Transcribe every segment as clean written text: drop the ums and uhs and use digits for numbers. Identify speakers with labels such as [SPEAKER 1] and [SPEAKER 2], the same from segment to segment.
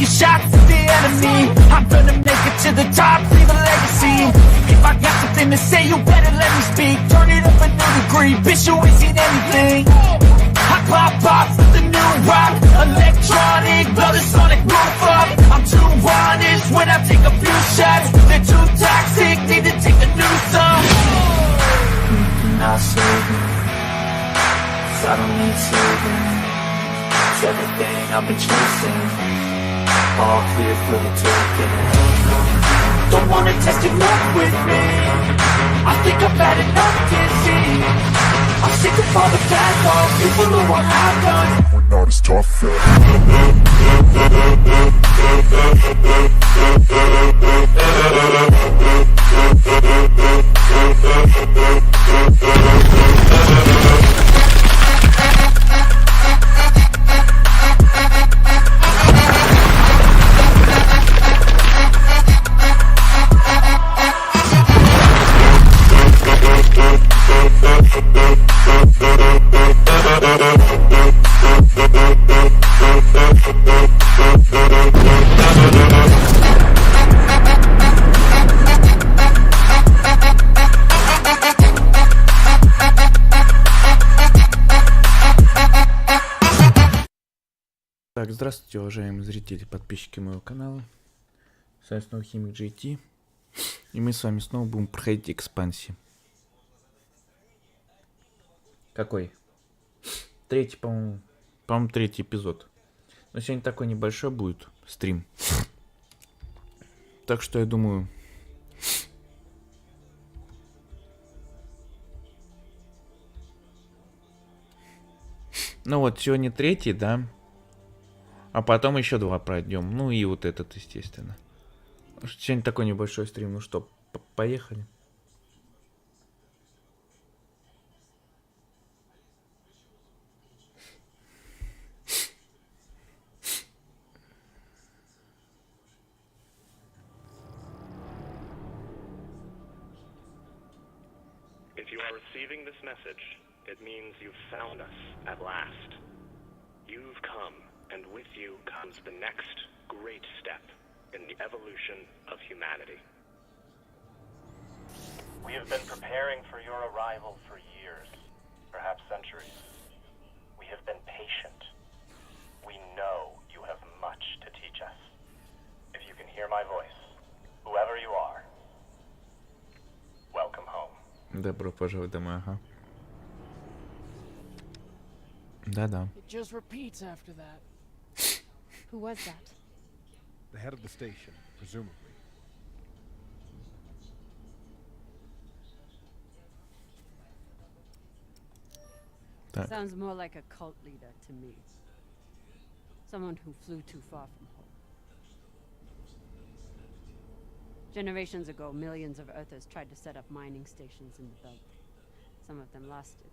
[SPEAKER 1] taking shots at the enemy. I'm gonna make it to the top, leave a legacy. If I got something to say, you better let me speak. Turn it up a new degree, bitch, you ain't seen anything. I pop with the new rock, electronic, blow the sonic roof up. I'm too honest when I take a few shots. They're too toxic, need to take a new song. You cannot save me, 'cause I don't need saving. It's everything I've been chasing, all clear for the taking. Don't wanna test your luck with me, I think I've had enough disease. I'm sick of all the bad thoughts, people who are outdone. We're not as tough yet.
[SPEAKER 2] Так, здравствуйте, уважаемые зрители, подписчики моего канала. С вами снова Химик GT. И мы с вами снова будем проходить Экспансе. Какой? Третий, по-моему, третий эпизод. Но сегодня такой небольшой будет стрим. Так что я думаю... Ну вот, сегодня третий, да? А потом еще два пройдем. Ну и вот этот, естественно. Сегодня такой небольшой стрим. Ну что, поехали.
[SPEAKER 3] If you are receiving this message, it means you've found us at last. You've come. And with you comes the next great step in the evolution of humanity. We have been preparing for your arrival for years, perhaps centuries. We have been patient. We know you have much to teach us. If you can hear my voice, whoever you are, welcome home.
[SPEAKER 2] Добро пожаловать домой, ага. Да-да.
[SPEAKER 4] It just repeats after that.
[SPEAKER 5] Who was that?
[SPEAKER 6] The head of the station, presumably.
[SPEAKER 2] Так.
[SPEAKER 5] Sounds more like a cult leader to me. Someone who flew too far from home. Generations ago, millions of Earthers tried to set up mining stations in the belt. Some of them lasted.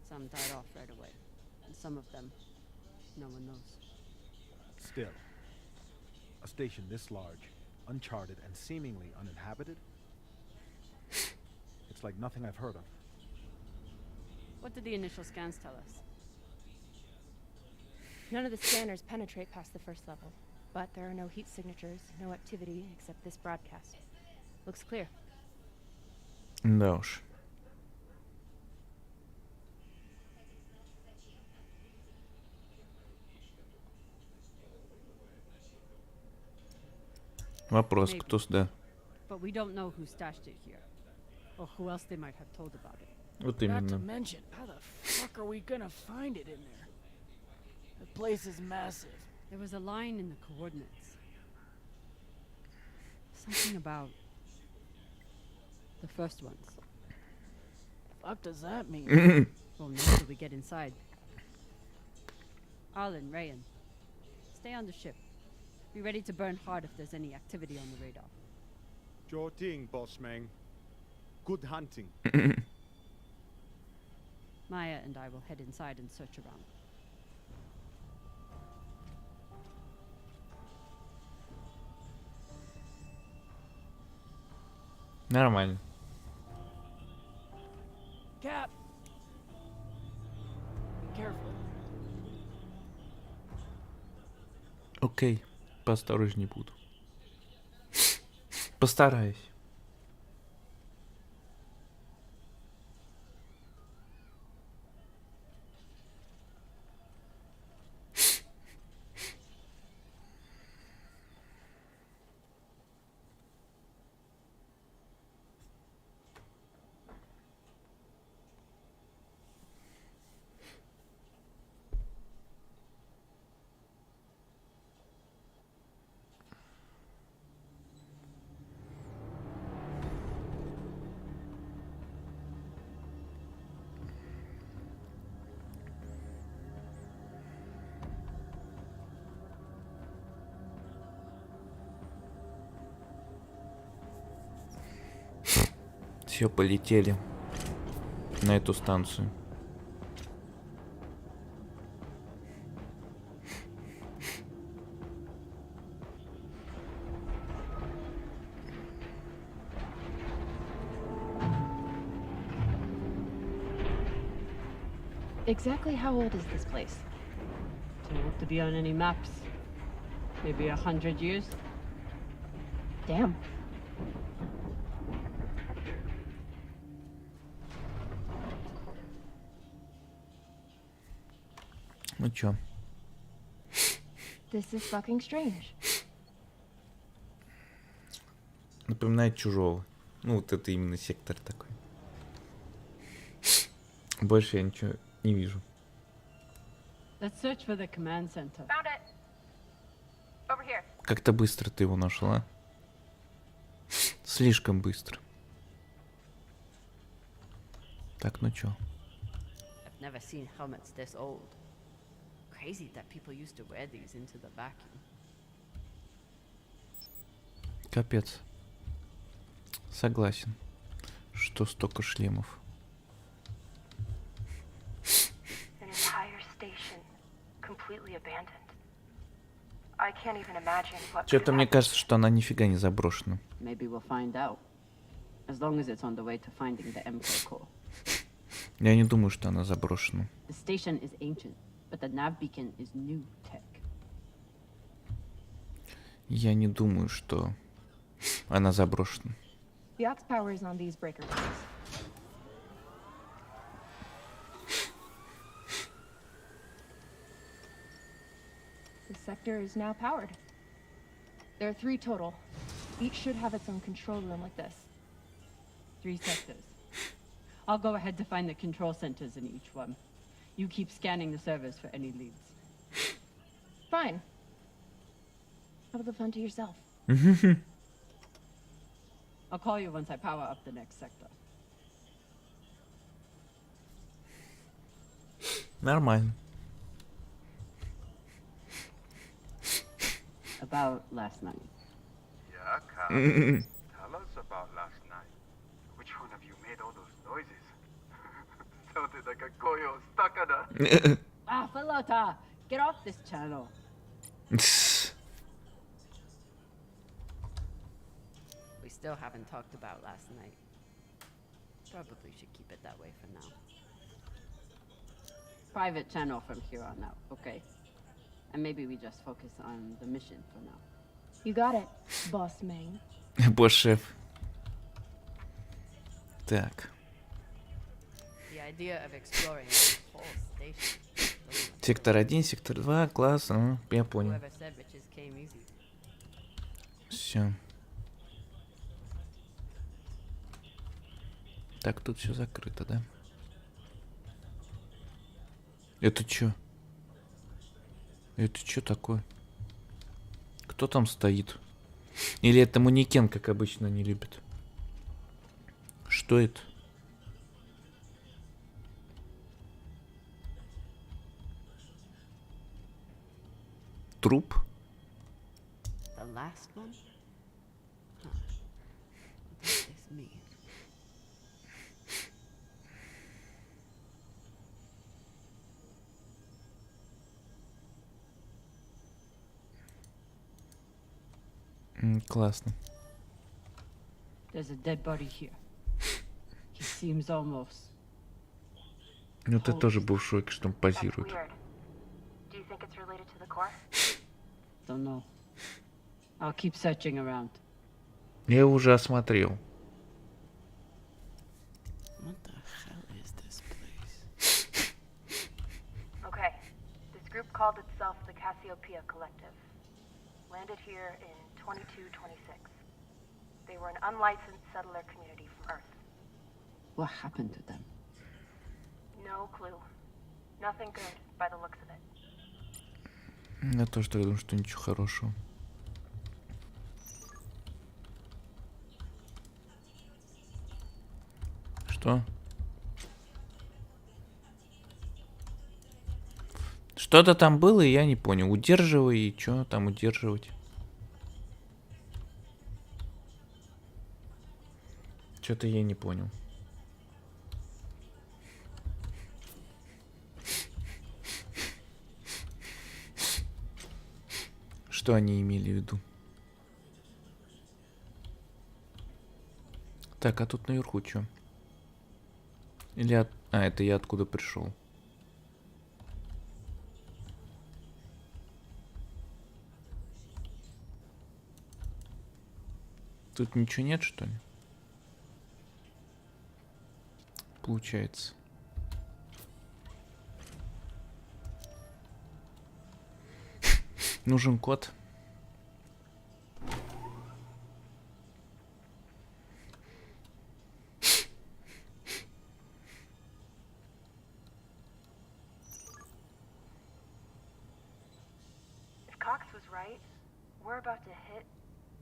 [SPEAKER 5] Some died off right away. And some of them, no one knows.
[SPEAKER 6] Still, a station this large, uncharted, and seemingly uninhabited? It's like nothing I've heard of.
[SPEAKER 5] What did the initial scans tell us?
[SPEAKER 7] None of the scanners penetrate past the first level, but there are no heat signatures, no activity except this broadcast. Looks clear.
[SPEAKER 2] Да уж. Вопрос, кто сюда?
[SPEAKER 5] But we don't know who stashed it here, or who else they might have told about it.
[SPEAKER 2] Вот
[SPEAKER 4] Not to
[SPEAKER 2] именно.
[SPEAKER 4] mention, how the fuck are we gonna find it in there? The place is massive.
[SPEAKER 5] There was a line in the coordinates. Something about the first ones.
[SPEAKER 4] Fuck does that mean?
[SPEAKER 5] Well, now till we get inside. Arlen, Rayan, stay on the ship. Be ready to burn hard if there's any activity on the radar.
[SPEAKER 8] Sure thing, boss man. Good hunting.
[SPEAKER 5] Maya and I will head inside and search around.
[SPEAKER 2] Нормально.
[SPEAKER 4] Cap! Be careful.
[SPEAKER 2] Ok. Окей, поосторожней буду. Постараюсь. Все, полетели на эту станцию.
[SPEAKER 7] Exactly how old is this place?
[SPEAKER 5] Too old to be on any maps. Maybe 100 years?
[SPEAKER 7] Damn.
[SPEAKER 2] Ну чё?
[SPEAKER 7] This is fucking strange.
[SPEAKER 2] Напоминает Чужого. Ну, вот это именно сектор такой. Больше я ничего не вижу.
[SPEAKER 5] Let's search for the command center.
[SPEAKER 7] Found it. Over here.
[SPEAKER 2] Как-то быстро ты его нашла. Слишком быстро. Так, ну чё?
[SPEAKER 5] I've never seen helmets this old. Crazy that people used to wear these into the vacuum.
[SPEAKER 2] Капец. Согласен, что столько шлемов.
[SPEAKER 7] An entire station completely abandoned. I can't even imagine what.
[SPEAKER 2] Что-то мне кажется, что она нифига не заброшена.
[SPEAKER 5] Maybe we'll find out. As long as it's on the way to finding the MK core.
[SPEAKER 2] Я не думаю, что она заброшена.
[SPEAKER 5] The station is ancient, but the nav beacon is new tech.
[SPEAKER 2] Я не думаю, что она заброшена.
[SPEAKER 7] The aux power is on these breaker rings. The sector is now powered. There are 3 total. Each should have its own control room like this.
[SPEAKER 5] 3 sectors. I'll go ahead to find the control centers in each one. You keep scanning the servers for any leads.
[SPEAKER 7] Fine. Have the fun to yourself.
[SPEAKER 5] I'll call you once I power up the next sector.
[SPEAKER 2] Нормально.
[SPEAKER 5] About last night.
[SPEAKER 9] Yeah, Carl. Tell us about last night. Which one of you made all those noises? Sounded like a koyo stakada.
[SPEAKER 5] Ah, Filota! Get off this channel. We still haven't talked about last night. Probably should keep it that way for now. Private channel from here on out, okay? And maybe we just focus on the mission for now.
[SPEAKER 7] You got it, boss man.
[SPEAKER 2] Босс-шеф. Так.
[SPEAKER 5] The idea of exploring the whole station.
[SPEAKER 2] Сектор 1, сектор 2, класс. Я понял.
[SPEAKER 5] Whoever said riches came easy.
[SPEAKER 2] Все. Так, тут все закрыто, да? Это чё? Это чё такое? Кто там стоит? Или это манекен, как обычно они любят? Что это? Труп?
[SPEAKER 5] The last one? Huh. What does this mean?
[SPEAKER 2] Классно.
[SPEAKER 5] There's a dead body here. He seems almost.
[SPEAKER 2] Ну ты тоже был в шоке, что он позирует.
[SPEAKER 7] Do you think it's related to the core?
[SPEAKER 5] Don't know. I'll keep searching around.
[SPEAKER 2] Я его уже осмотрел.
[SPEAKER 4] What the hell is this place?
[SPEAKER 7] Okay. This group called itself the Cassiopeia Collective. Landed here in 2226. They were an unlicensed settler community from Earth.
[SPEAKER 5] What happened to them?
[SPEAKER 7] No clue. Nothing good by the looks of it.
[SPEAKER 2] Я тоже так думаю, что ничего хорошего. Что? Что-то там было, и я не понял. Удерживай, и что там удерживать? Что-то я не понял. Что они имели в виду? Так, а тут наверху что? Или А, это я откуда пришел. Тут ничего нет, что ли? Получается. Нужен код.
[SPEAKER 7] If Cox was right, we're about to hit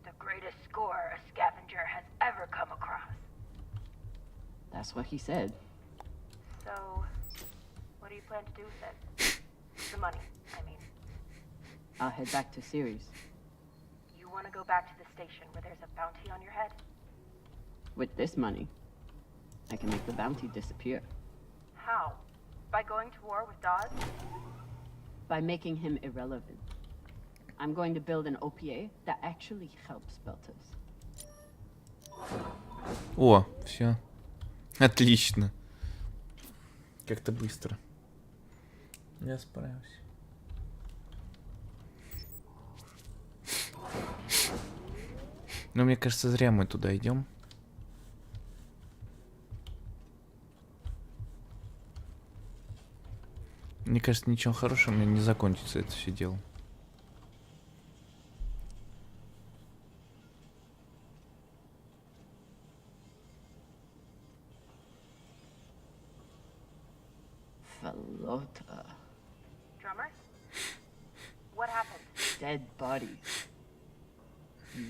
[SPEAKER 7] the greatest score a scavenger has ever come across.
[SPEAKER 5] That's what he said.
[SPEAKER 7] So, what do you plan to do with it? The money, I mean.
[SPEAKER 5] I'll head back to Ceres.
[SPEAKER 7] You want to go back to the station where there's a bounty on your head?
[SPEAKER 5] With this money, I can make the bounty disappear.
[SPEAKER 7] How? By going to war with Dawes?
[SPEAKER 5] By making him irrelevant. I'm going to build an OPA that actually helps Belters.
[SPEAKER 2] О, все. Отлично. Как-то быстро. Я справился. Но мне кажется, зря мы туда идем. Мне кажется, ничего хорошего мне не закончится это все дело.
[SPEAKER 5] Falota.
[SPEAKER 7] Drummer? What happened?
[SPEAKER 5] Dead bodies.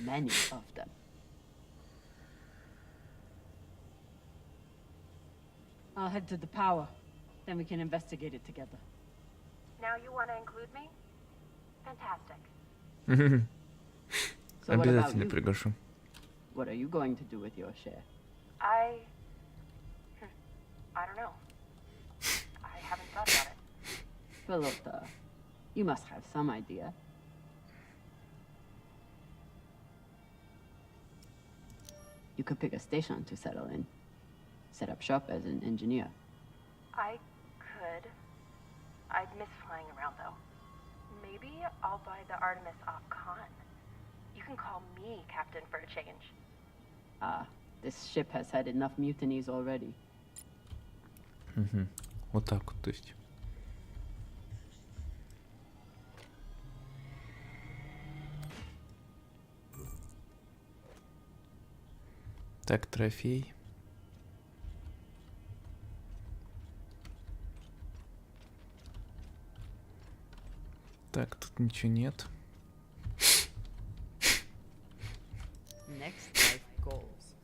[SPEAKER 5] Many of them. I'll head to the power. Then we can investigate it together.
[SPEAKER 7] Now you want to include me? Fantastic.
[SPEAKER 5] So what about
[SPEAKER 2] Обязательно
[SPEAKER 5] you?
[SPEAKER 2] приглашу.
[SPEAKER 5] What are you going to do with your share?
[SPEAKER 7] I don't know. I haven't thought about it.
[SPEAKER 5] Falota, you must have some idea. You could pick a station to settle in. Set up shop as an engineer.
[SPEAKER 7] I could. I'd miss flying around though. Maybe I'll buy the Artemis off Khan. You can call me captain for a change.
[SPEAKER 5] This ship has had enough mutinies already.
[SPEAKER 2] Вот так вот, то есть. Так, трофей. Так, тут ничего нет.
[SPEAKER 5] Next life goals.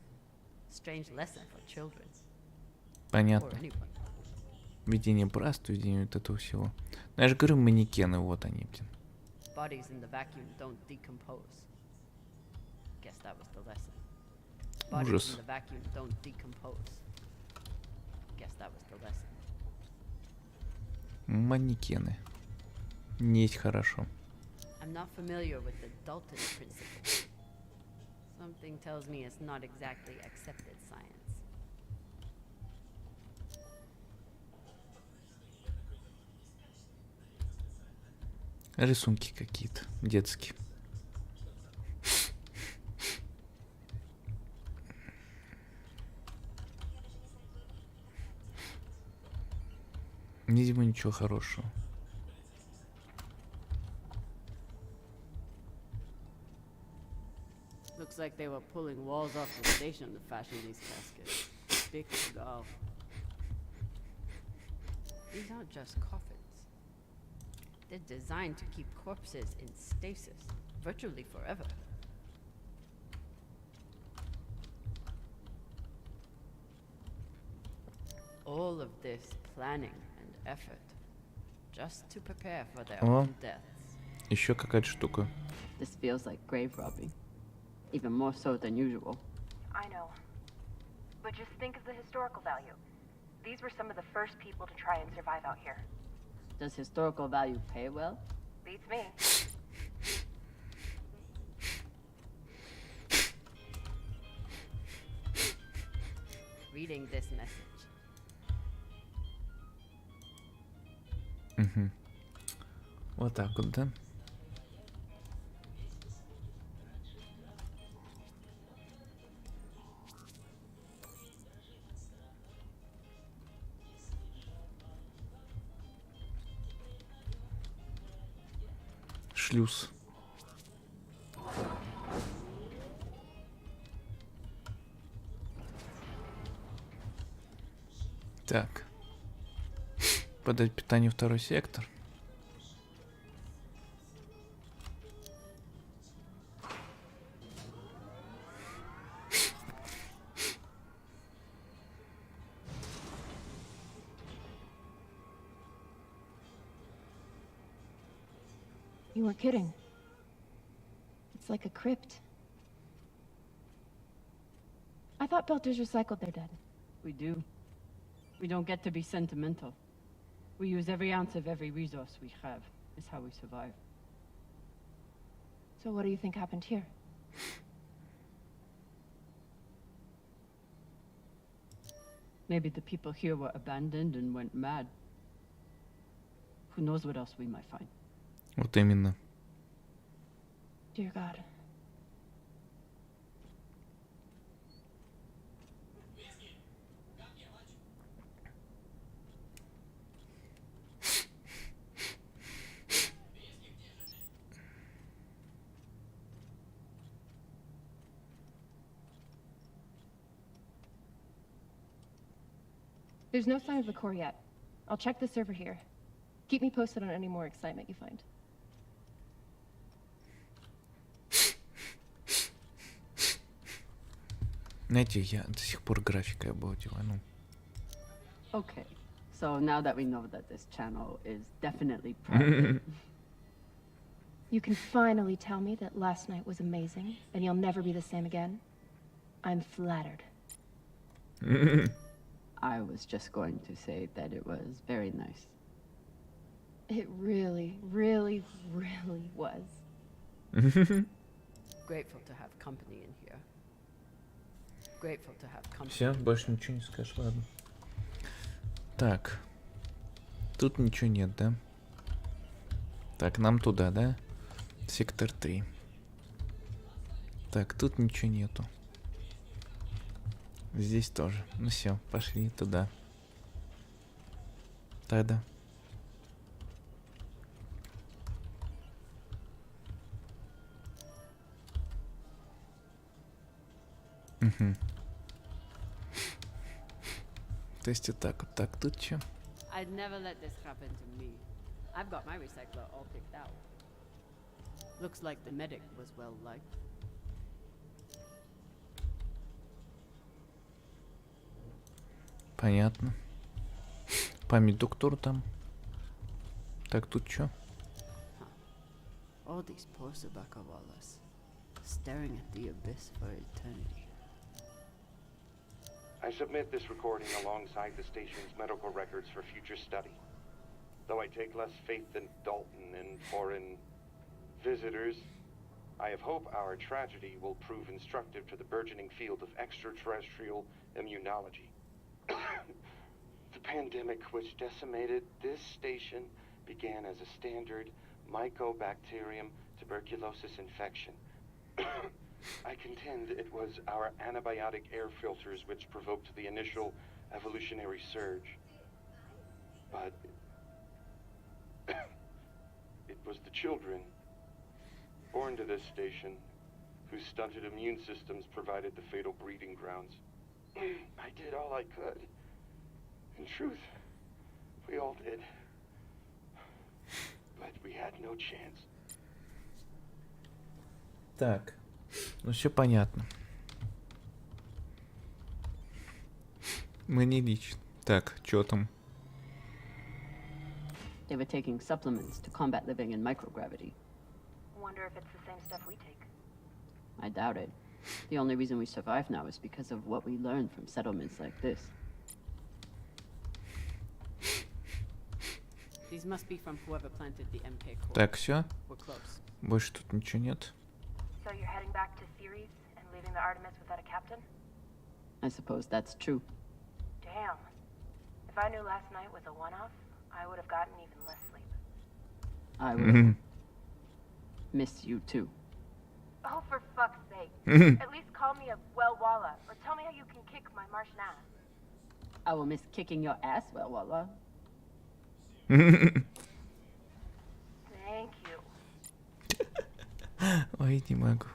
[SPEAKER 5] Strange lesson for children. Or
[SPEAKER 2] Понятно.
[SPEAKER 5] anyone.
[SPEAKER 2] Видение братства, видение вот этого всего. Ну, я же говорю, манекены, вот они, блин.
[SPEAKER 5] Bodies in the vacuum don't decompose. Guess that was the lesson. Bodies
[SPEAKER 2] Ужас.
[SPEAKER 5] in the vacuum don't decompose. Guess that was the lesson.
[SPEAKER 2] Манекены. Не есть хорошо.
[SPEAKER 5] I'm not familiar with the Dalton principle. Something tells me it's not exactly accepted science.
[SPEAKER 2] Рисунки какие-то детские. Видимо, ничего хорошего.
[SPEAKER 5] Looks like they were pulling walls off the station to fashion these caskets. Big go. These aren't just coffins. They're designed to keep corpses in stasis, virtually forever. All of this planning and effort, just to prepare for their
[SPEAKER 2] О,
[SPEAKER 5] own deaths.
[SPEAKER 2] еще какая-то штука.
[SPEAKER 5] This feels like grave robbing. Even more so than usual.
[SPEAKER 7] I know. But just think of the historical value. These were some of the first people to try and survive out here.
[SPEAKER 5] Does historical value pay well?
[SPEAKER 7] Beats me.
[SPEAKER 5] Reading this message.
[SPEAKER 2] Угу. Вот так вот, да? Шлюз. Так. Подать питание второй сектор.
[SPEAKER 10] You weren't kidding. It's like a crypt. I thought Belters recycled their dead.
[SPEAKER 5] We do. We don't get to be sentimental. We use every ounce of every resource we have. It's how we survive.
[SPEAKER 10] So what do you think happened here?
[SPEAKER 5] Maybe the people here were abandoned and went mad. Who knows what else we might find.
[SPEAKER 2] Вот именно.
[SPEAKER 10] Dear God. There's no sign of the core yet. I'll check the server here. Keep me posted on any more excitement you find.
[SPEAKER 2] Знаете, я до сих пор графикой обалдел, ну.
[SPEAKER 5] Okay, so now that we know that this channel is definitely private,
[SPEAKER 10] You can finally tell me that last night was amazing and you'll never be the same again. I'm flattered.
[SPEAKER 5] I was just going to say that it was very nice.
[SPEAKER 10] It really, really, really was.
[SPEAKER 5] Grateful to have company in here. Grateful to have company.
[SPEAKER 2] Все, больше ничего не скажешь, ладно. Так. Тут ничего нет, да? Так, нам туда, да? Сектор 3. Так, тут ничего нету. Здесь тоже. Ну все, пошли туда. Тогда. Угу. То есть вот так вот. Так, тут что?
[SPEAKER 5] I'd never let this happen to me. I've got my recycler all picked out. Looks like the medic was well liked.
[SPEAKER 2] Понятно. Память доктору там. Так, тут что?
[SPEAKER 5] All these poor Sabakawalas, staring at the abyss for eternity.
[SPEAKER 11] I submit this recording alongside the station's medical records for future study. Though I take less faith than Dalton in foreign visitors, I have hope our tragedy will prove instructive to the burgeoning field of extraterrestrial immunology. The pandemic which decimated this station began as a standard Mycobacterium tuberculosis infection. I contend it was our antibiotic air filters which provoked the initial evolutionary surge. But it was the children born to this station whose stunted immune systems provided the fatal breeding grounds. I did all I could. In truth, we all did. But we had no chance.
[SPEAKER 2] Так, ну все понятно. Мне лично. Так, что там?
[SPEAKER 5] They were taking supplements to combat living in microgravity.
[SPEAKER 7] Wonder if it's the same stuff we take.
[SPEAKER 5] I doubt it. The only reason we survive now is because of what we learned from settlements like this. These must be from whoever planted the MK core.
[SPEAKER 2] Так, все.
[SPEAKER 5] We're close.
[SPEAKER 2] Больше тут ничего нет.
[SPEAKER 7] So you're heading back to Ceres and leaving the Artemis without a captain?
[SPEAKER 5] I suppose that's true.
[SPEAKER 7] Damn. If I knew last night was a one-off, I would have gotten even less sleep.
[SPEAKER 5] I will miss you too.
[SPEAKER 7] Oh, for fuck's sake. At least call me a well-walla, or tell me how you can kick my Martian ass.
[SPEAKER 5] I will miss kicking your ass, well, Walla.
[SPEAKER 7] Thank you.
[SPEAKER 2] Ой, не могу.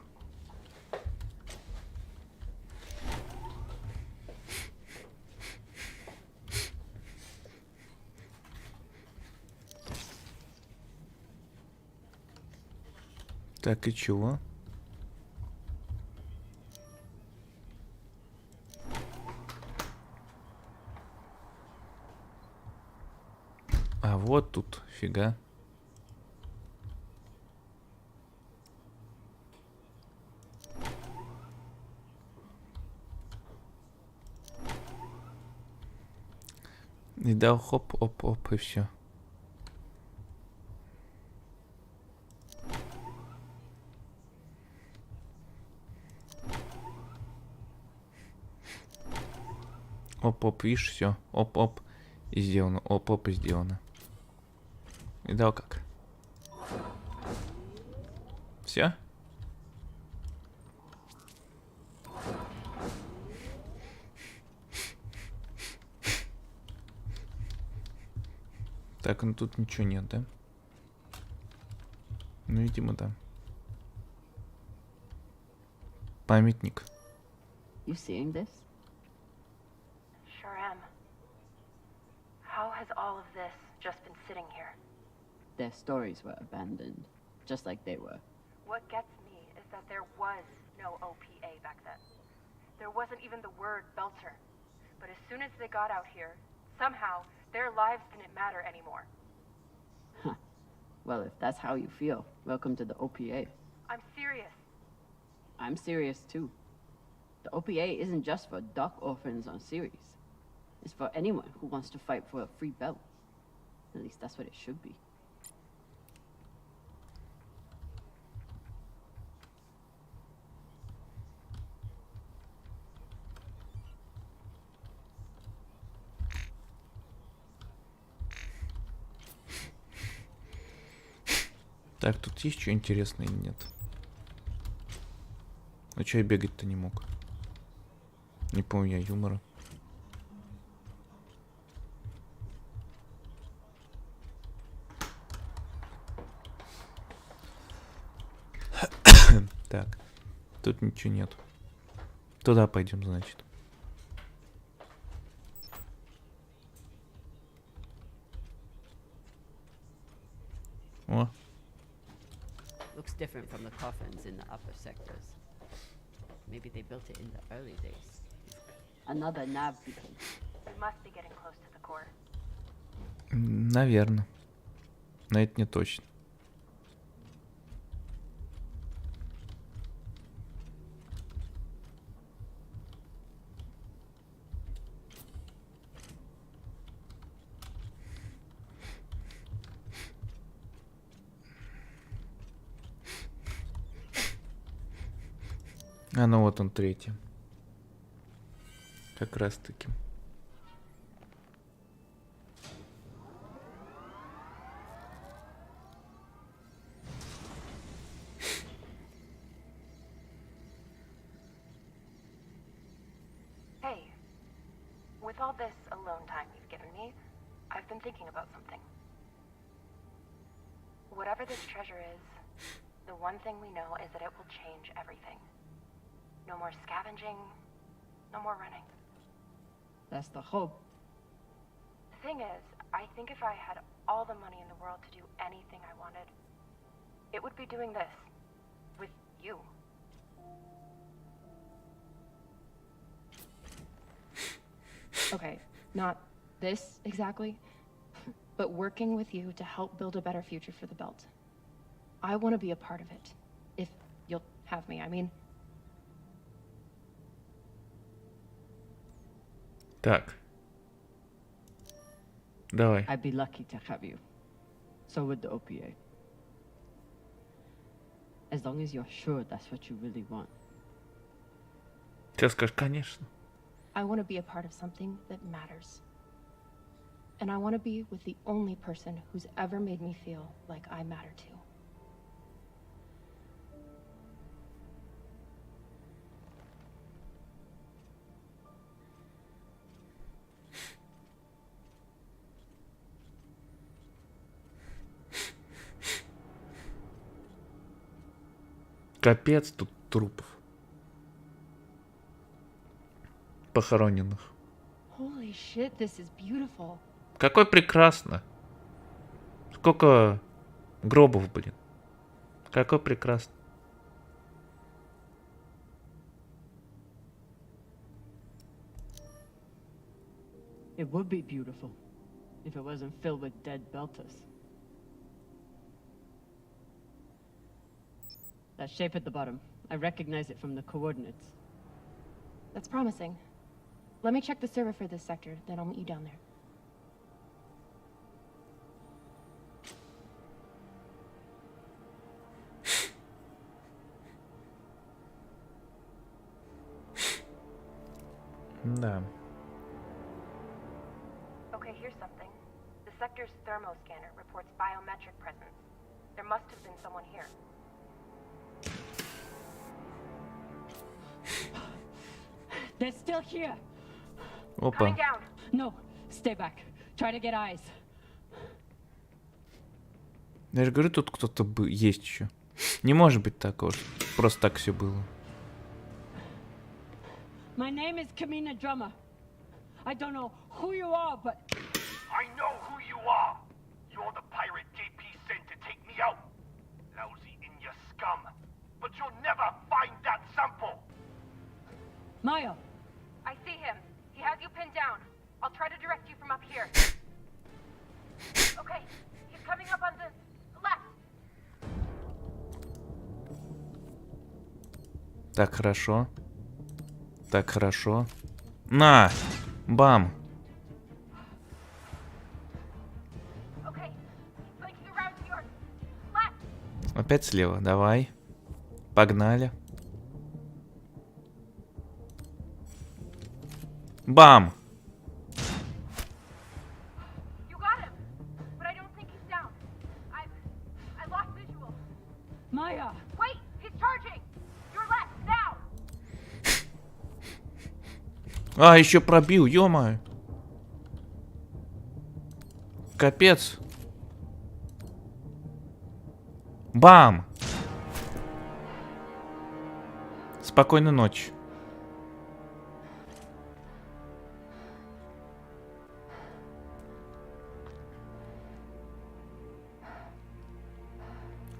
[SPEAKER 2] Так, и чего? А вот тут, фига. И дал хоп, оп, оп, и все. Оп-оп, видишь, все. Оп-оп. И сделано. Оп-оп, и сделано. Видал как? Все? Так, ну тут ничего нет, да? Ну, видимо, да. Памятник.
[SPEAKER 5] You seeing this?
[SPEAKER 7] Sure am. How has all of this just been sitting here?
[SPEAKER 5] Their stories were abandoned, just like they were.
[SPEAKER 7] What gets me is that there was no OPA back then. There wasn't even the word Belter. But as soon as they got out here, somehow, their lives didn't matter anymore.
[SPEAKER 5] Huh. Well, if that's how you feel, welcome to the OPA.
[SPEAKER 7] I'm serious.
[SPEAKER 5] I'm serious too. The OPA isn't just for duck orphans on Ceres. It's for anyone who wants to fight for a free belt. At least that's what it should be.
[SPEAKER 2] Так, тут есть что интересное или нет? А чё я бегать-то не мог? Не помню я юмора. Так, тут ничего нет. Туда пойдем, значит. О.
[SPEAKER 5] Looks different from the coffins in the upper sectors. Maybe they built it in the early days. Another nav beacon.
[SPEAKER 7] We must be getting close to the core.
[SPEAKER 2] Наверное. Но это не точно. А ну вот он третий. Как раз таки.
[SPEAKER 7] Hey, with all this alone time you've given me, I've been thinking about something. Whatever this treasure is, the one thing we know is that it will change everything. No more scavenging, no more running.
[SPEAKER 5] That's the hope.
[SPEAKER 7] The thing is, I think if I had all the money in the world to do anything I wanted, it would be doing this. With you.
[SPEAKER 10] Okay, not this exactly, but working with you to help build a better future for the Belt. I want to be a part of it. If you'll have me, I mean.
[SPEAKER 2] Так. Давай.
[SPEAKER 5] I'd be lucky to have you. So would the OPA. As long as you're sure that's what you really want.
[SPEAKER 2] Сейчас скажешь, конечно.
[SPEAKER 10] I want to be a part of something that matters. And I want to be with the only person who's ever made me feel like I matter too.
[SPEAKER 2] Капец тут трупов. Похороненных.
[SPEAKER 10] Holy shit, this is beautiful.
[SPEAKER 2] Какой прекрасно. Сколько гробов, блин. Какой прекрасно.
[SPEAKER 5] It would be beautiful if it wasn't filled with dead Beltas. That shape at the bottom, I recognize it from the coordinates.
[SPEAKER 10] That's promising. Let me check the server for this sector, then I'll meet you down there.
[SPEAKER 2] Да.
[SPEAKER 7] Okay, here's something. The sector's thermoscanner reports biometric presence. There must have been someone here.
[SPEAKER 5] They're still here!
[SPEAKER 2] Опа.
[SPEAKER 7] Coming down.
[SPEAKER 5] No, stay back. Try to get eyes.
[SPEAKER 2] Я же говорю, тут кто-то есть еще. Не может быть такого, что просто так все было.
[SPEAKER 5] My name is Kamina Drummer. I don't know who you are, but...
[SPEAKER 12] I know who you are! You're the pirate JP sent to take me out. Lousy in your scum. But you'll never find that sample!
[SPEAKER 5] Maya!
[SPEAKER 7] I see him. He has you pinned down. I'll try to direct you from up here. Okay, he's coming up on the left.
[SPEAKER 2] Так, хорошо. Так, хорошо. На! Бам!
[SPEAKER 7] Okay, he's flanking around to your left.
[SPEAKER 2] Опять слева, давай. Погнали. Бам!
[SPEAKER 7] You got him, but I don't think he's down. I lost visual.
[SPEAKER 5] Maya!
[SPEAKER 7] Wait, he's charging. Your left now.
[SPEAKER 2] А, еще пробил, ё-моё. Капец. Бам! Спокойной ночи.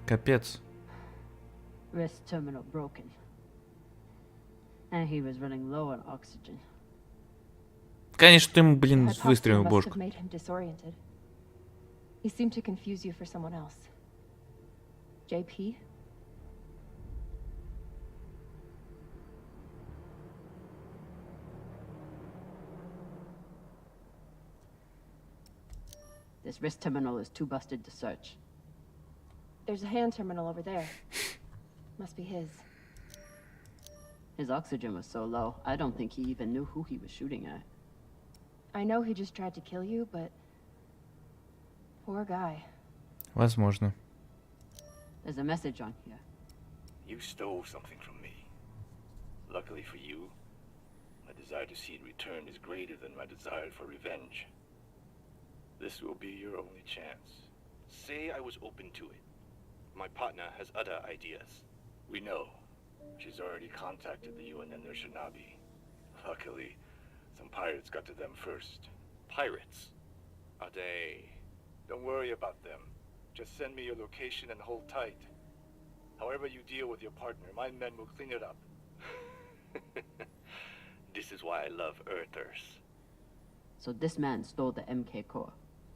[SPEAKER 2] Капец.
[SPEAKER 5] Wrist terminal broken. And he was running low on oxygen.
[SPEAKER 2] Конечно, ты ему, блин,
[SPEAKER 10] That
[SPEAKER 2] выстрелил в
[SPEAKER 10] toxin must
[SPEAKER 2] бошку.
[SPEAKER 10] have made him disoriented. He seemed to confuse you for someone else. JP?
[SPEAKER 5] This wrist terminal is too busted to search.
[SPEAKER 10] There's a hand terminal over there. Must be his.
[SPEAKER 5] His oxygen was so low, I don't think he even knew who he was shooting at.
[SPEAKER 10] I know he just tried to kill you, but... Poor guy.
[SPEAKER 2] Возможно.
[SPEAKER 5] There's a message on here.
[SPEAKER 12] You stole something from me. Luckily for you,
[SPEAKER 13] My desire to see it return is greater than my desire for revenge. This will be your only chance. Say I was open to it. My partner has other ideas. We know. She's already contacted the UN and their Shinabi. Luckily, some pirates got to them first. Pirates? Are they... Don't worry about them. Just send me your location and hold tight. However you deal with your partner, my men will clean it up. This is why I love Earthers.
[SPEAKER 5] So this man stole the MK core,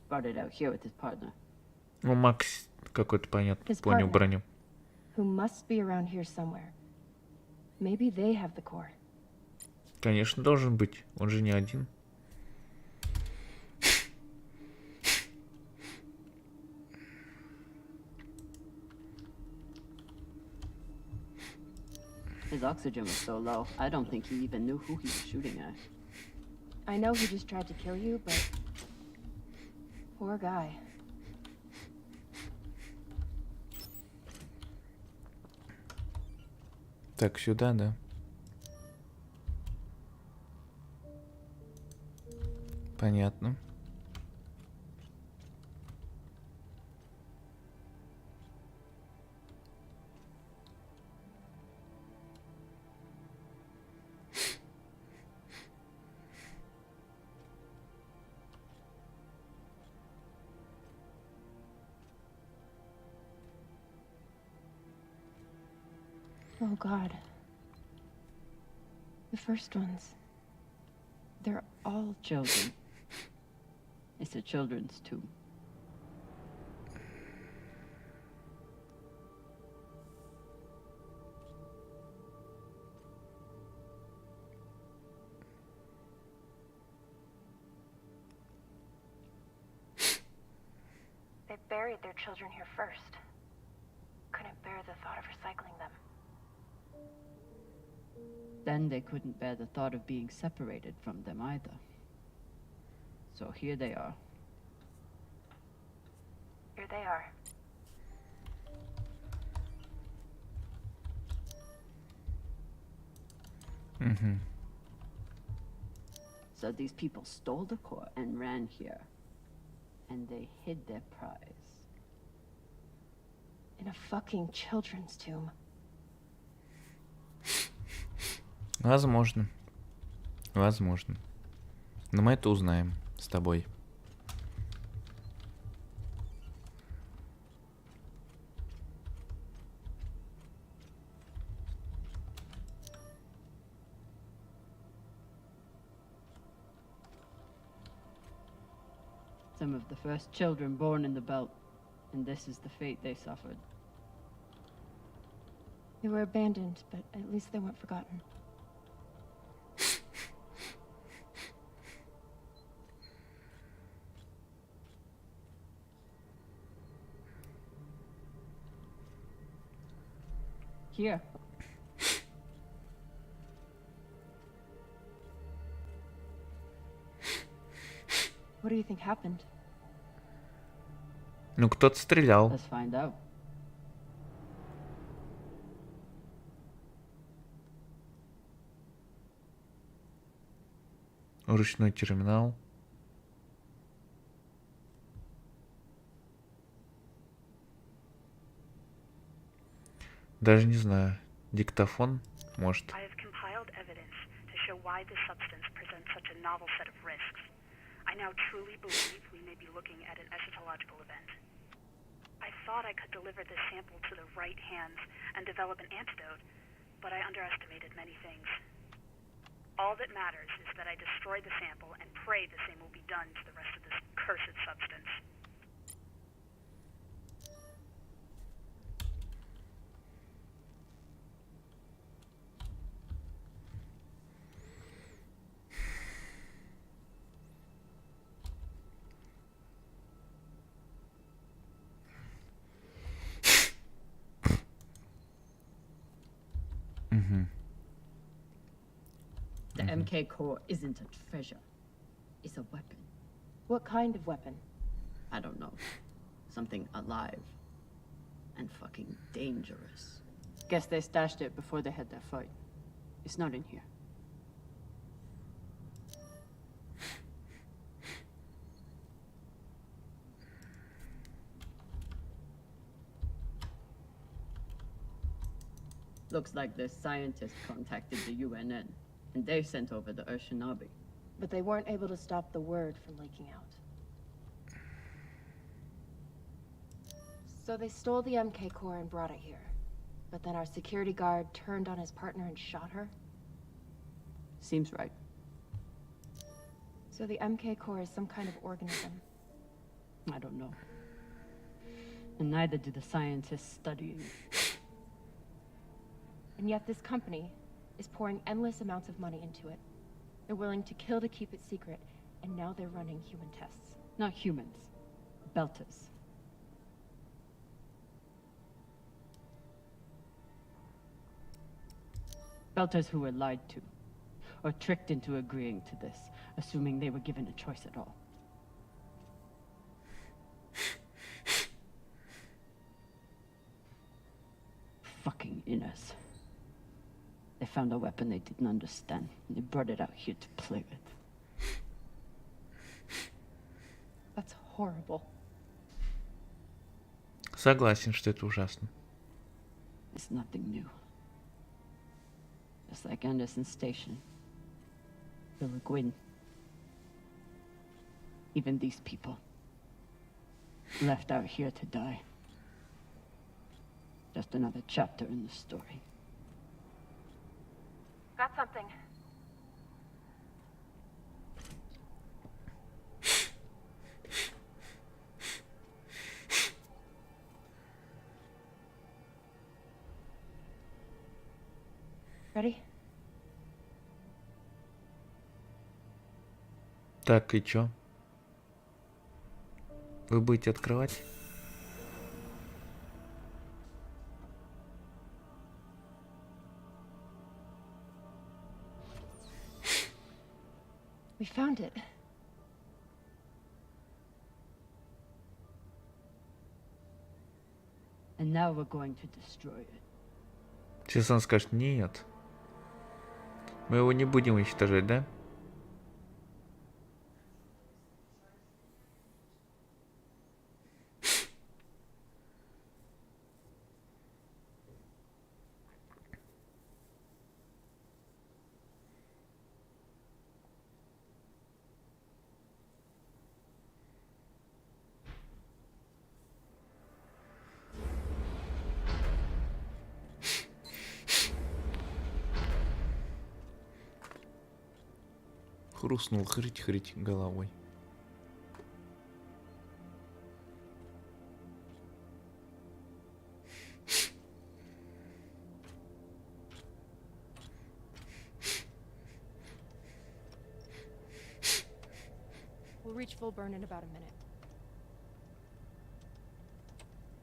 [SPEAKER 5] brought it out here with his partner.
[SPEAKER 2] Ну, Макс какой-то, понятно,
[SPEAKER 10] His
[SPEAKER 2] понял
[SPEAKER 10] partner.
[SPEAKER 2] броню.
[SPEAKER 10] Who must be around here somewhere. Maybe they have the core.
[SPEAKER 2] Конечно, должен быть. Он же не один.
[SPEAKER 5] His oxygen was so low, I don't think he even knew who he was shooting at.
[SPEAKER 10] I know he just tried to kill you, but... Poor guy.
[SPEAKER 2] Так, сюда, да. Понятно.
[SPEAKER 10] Oh God. The first ones. They're all
[SPEAKER 5] Children. It's a children's tomb.
[SPEAKER 7] They buried their children here first. Couldn't bear the thought of recycling them.
[SPEAKER 5] Then they couldn't bear the thought of being separated from them either. So here they are.
[SPEAKER 7] Here they are.
[SPEAKER 2] Угу.
[SPEAKER 5] So these people stole the core and ran here. And they hid their prize.
[SPEAKER 10] in a fucking children's tomb.
[SPEAKER 2] Возможно. Возможно. Но мы это узнаем с тобой.
[SPEAKER 5] Some of the first children born in the belt, and this is the fate they suffered.
[SPEAKER 10] They were abandoned, but at least they weren't forgotten.
[SPEAKER 5] Here.
[SPEAKER 10] What do you think happened?
[SPEAKER 2] Ну, кто-то стрелял.
[SPEAKER 5] Let's find out.
[SPEAKER 2] Ручной терминал. Даже не знаю. Диктофон, может.
[SPEAKER 14] I have compiled evidence to show why this substance presents such a novel set of risks. I now truly believe we may be looking at an eschatological event. I thought I could deliver this sample to the right hands and develop an antidote, but I underestimated many things. All that matters is that I destroy the sample and pray the same will be done to the rest of this cursed substance.
[SPEAKER 5] The MK core isn't a treasure. It's a weapon.
[SPEAKER 10] What kind of weapon?
[SPEAKER 5] I don't know. Something alive. And fucking dangerous. Guess they stashed it before they had their fight. It's not in here. Looks like the scientists contacted the UNN, and they sent over the Urshinabi.
[SPEAKER 10] But they weren't able to stop the word from leaking out. So they stole the MK core and brought it here. But then our security guard turned on his partner and shot her?
[SPEAKER 5] Seems right.
[SPEAKER 10] So the MK core is some kind of organism.
[SPEAKER 5] I don't know. And neither do the scientists studying it.
[SPEAKER 10] And yet this company is pouring endless amounts of money into it. They're willing to kill to keep it secret, and now they're running human tests.
[SPEAKER 5] Not humans. Belters. Belters who were lied to, or tricked into agreeing to this, assuming they were given a choice at all. Fucking inners. They found a weapon they didn't understand, and they brought it out here to play with.
[SPEAKER 10] That's horrible.
[SPEAKER 2] Согласен, что это ужасно.
[SPEAKER 5] It's nothing new. Just like Anderson Station. Bill Gwyn. Even these people. Left out here to die. Just another chapter in the story.
[SPEAKER 7] Got something.
[SPEAKER 10] Ready?
[SPEAKER 2] Так, и чё? Вы будете открывать?
[SPEAKER 10] We found it.
[SPEAKER 5] And now we're going to destroy it.
[SPEAKER 2] Сейчас он скажет нет. Мы его не будем уничтожать, да? Хрустнул хрыть-хрыть головой.
[SPEAKER 10] We'll reach full burn in about a minute.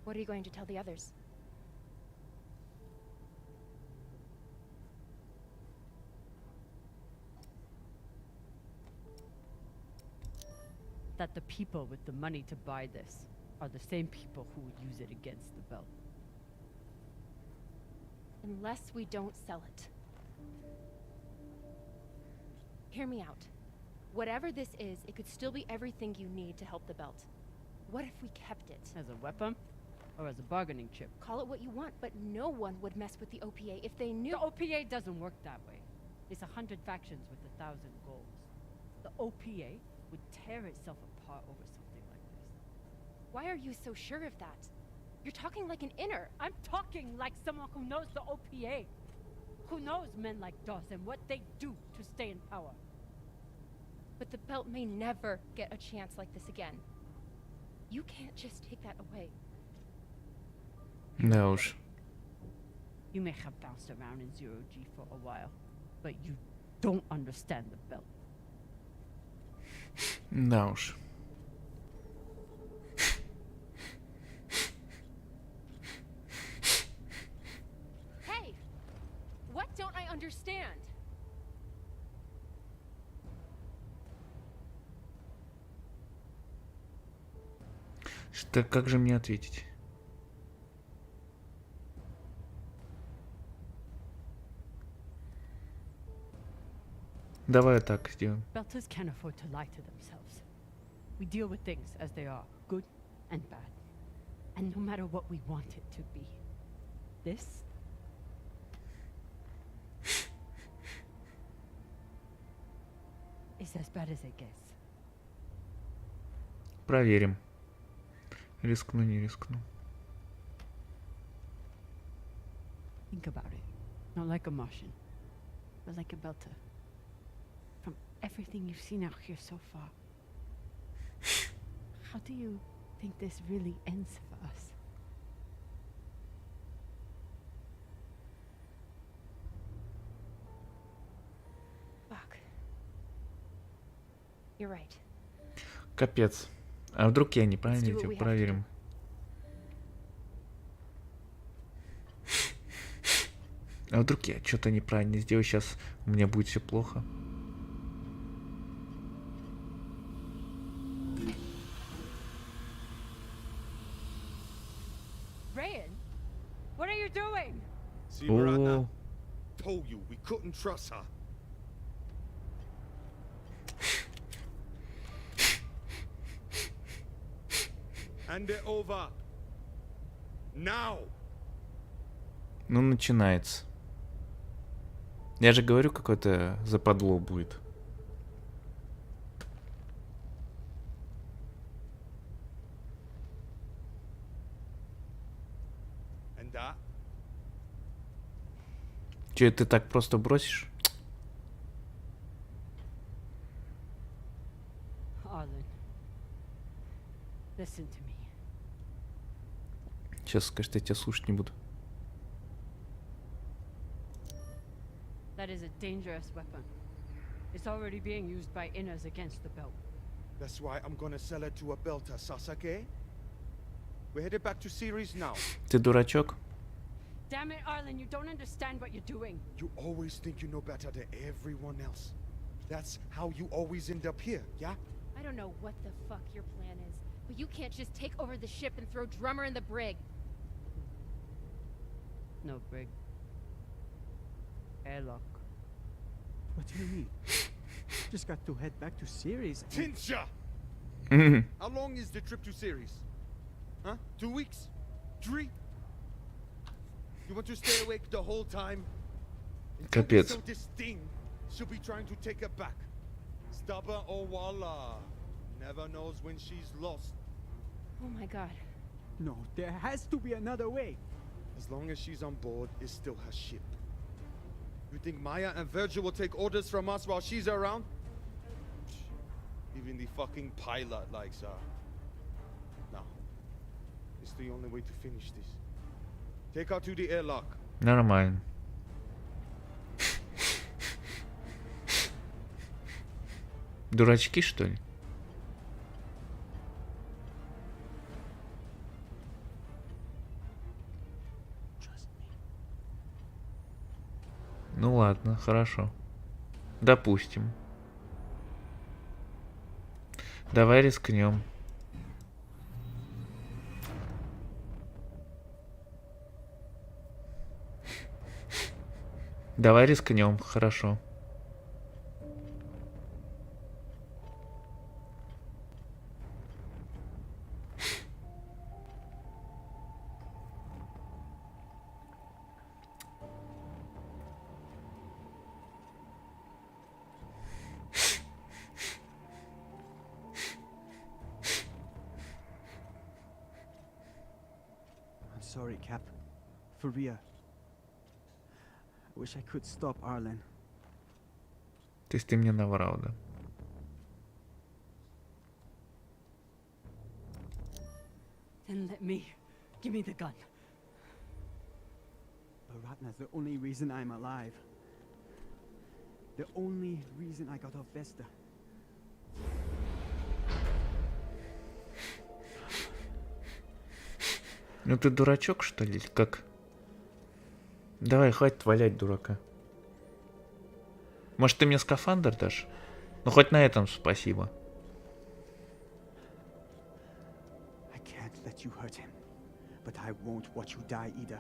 [SPEAKER 10] What are you going to tell the others?
[SPEAKER 5] That the people with the money to buy this are the same people who would use it against the belt.
[SPEAKER 10] Unless we don't sell it. Hear me out. Whatever this is, it could still be everything you need to help the belt. What if we kept it?
[SPEAKER 5] As a weapon? Or as a bargaining chip?
[SPEAKER 10] Call it what you want, but no one would mess with the OPA if they knew—
[SPEAKER 5] The OPA doesn't work that way. It's 100 factions with 1,000 goals. The OPA would tear itself apart over something like this.
[SPEAKER 10] Why are you so sure of that? You're talking like an inner.
[SPEAKER 5] I'm talking like someone who knows the OPA. Who knows men like Doss and what they do to stay in power.
[SPEAKER 10] But the belt may never get a chance like this again. You can't just take that away.
[SPEAKER 2] Да уж.
[SPEAKER 5] You may have bounced around in zero G for a while, but you don't understand the belt.
[SPEAKER 2] Да уж.
[SPEAKER 10] Hey! What don't I understand?
[SPEAKER 2] Что, как же мне ответить? Давай так сделаем.
[SPEAKER 5] Belters can't afford to lie to themselves. We deal with things as they are, good and bad. And no matter what we want it to be, this is as bad as it gets.
[SPEAKER 2] Проверим. Рискну, не рискну.
[SPEAKER 5] Think about it. Not like a Martian, but like a Belter. From everything you've seen out here so far, how do you think this really ends for us?
[SPEAKER 10] Fuck. You're right.
[SPEAKER 2] Капец. А вдруг я неправильно делаю? Проверим. А вдруг я что-то неправильно сделаю, сейчас у меня будет все плохо.
[SPEAKER 5] Ryan, what are you doing?
[SPEAKER 8] See where I'm at? Told you we couldn't trust her. Hand it over. Now.
[SPEAKER 2] Ну, начинается. Я же говорю, какое-то западло будет.
[SPEAKER 8] And that?
[SPEAKER 2] Че, ты так просто бросишь?
[SPEAKER 5] Arlen, listen to me.
[SPEAKER 2] Сейчас скажешь, я тебя слушать не буду.
[SPEAKER 5] That is a dangerous weapon. It's already being used by inners against the belt.
[SPEAKER 8] That's why I'm gonna sell it to a belter, Sasaki. We're headed back to Ceres now.
[SPEAKER 2] Ты дурачок?
[SPEAKER 5] Damn it, Arlen, you don't understand what you're doing.
[SPEAKER 8] You always think you know better than everyone else. That's how you always end up here, yeah?
[SPEAKER 10] I don't know what the fuck your plan is, but you can't just take over the ship and throw Drummer in the brig.
[SPEAKER 5] No brig. Airlock.
[SPEAKER 15] What do you mean? Just got to head back to Ceres.
[SPEAKER 8] Tinsha! How long is the trip to Ceres? Huh? 2 weeks? 3? You want to stay awake the whole time? Until we
[SPEAKER 2] Капец.
[SPEAKER 8] sell this thing, she'll be trying to take it back. Stubborn Owala. Never knows when she's lost.
[SPEAKER 10] Oh my god.
[SPEAKER 15] No, there has to be another way.
[SPEAKER 8] As long as she's on board, it's still her ship. You think Maya and Virgil will take orders from us while she's around? Even the fucking pilot likes her. No. It's the only way to finish this. Take her to the airlock.
[SPEAKER 2] Нормально. Дурачки, что ли? Ну ладно, хорошо. Допустим. Давай рискнем. Давай рискнем, хорошо.
[SPEAKER 15] I'm sorry, Cap. For real. I wish I could stop Arlen.
[SPEAKER 2] То есть ты мне наврал, да?
[SPEAKER 5] Then let me. Give me the gun.
[SPEAKER 15] Baratna's the only reason I'm alive. The only reason I got off Vesta.
[SPEAKER 2] Ну ты дурачок, что ли, или как? Давай, хватит валять дурака. Может, ты мне скафандр дашь? Ну, хоть на этом спасибо.
[SPEAKER 15] I can't let you hurt him, but I won't watch you die either.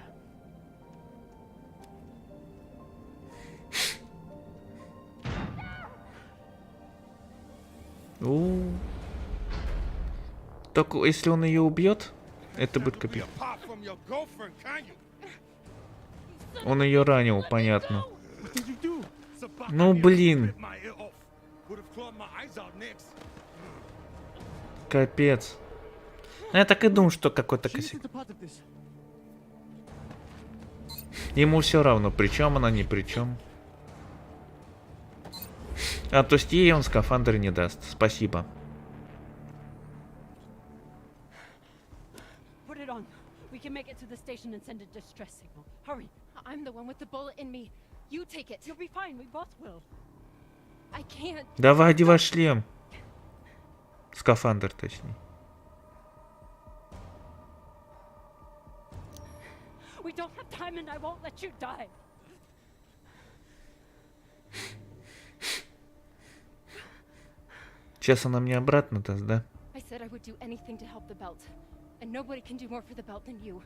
[SPEAKER 2] Только если он ее убьет, это будет капец. Он ее ранил, понятно. Ну блин.
[SPEAKER 8] Would have clawed my eyes out next.
[SPEAKER 2] Капец. Ну, я так и думал, что какой-то косяк. Ему все равно, при чем она, ни при чем. А то есть ей он скафандр не даст. Спасибо.
[SPEAKER 5] Put it on. We can make it to the station and send a distress signal. Hurry.
[SPEAKER 10] I'm the one with the bullet in me. You take it.
[SPEAKER 5] You'll be fine. We both will.
[SPEAKER 10] I can't.
[SPEAKER 2] Давай одевай шлем. Скафандр, точнее.
[SPEAKER 5] We don't have time and I won't let you die.
[SPEAKER 2] Сейчас она мне обратно даст, да?
[SPEAKER 10] I said I would do anything to help the belt. And nobody can do more for the belt than you.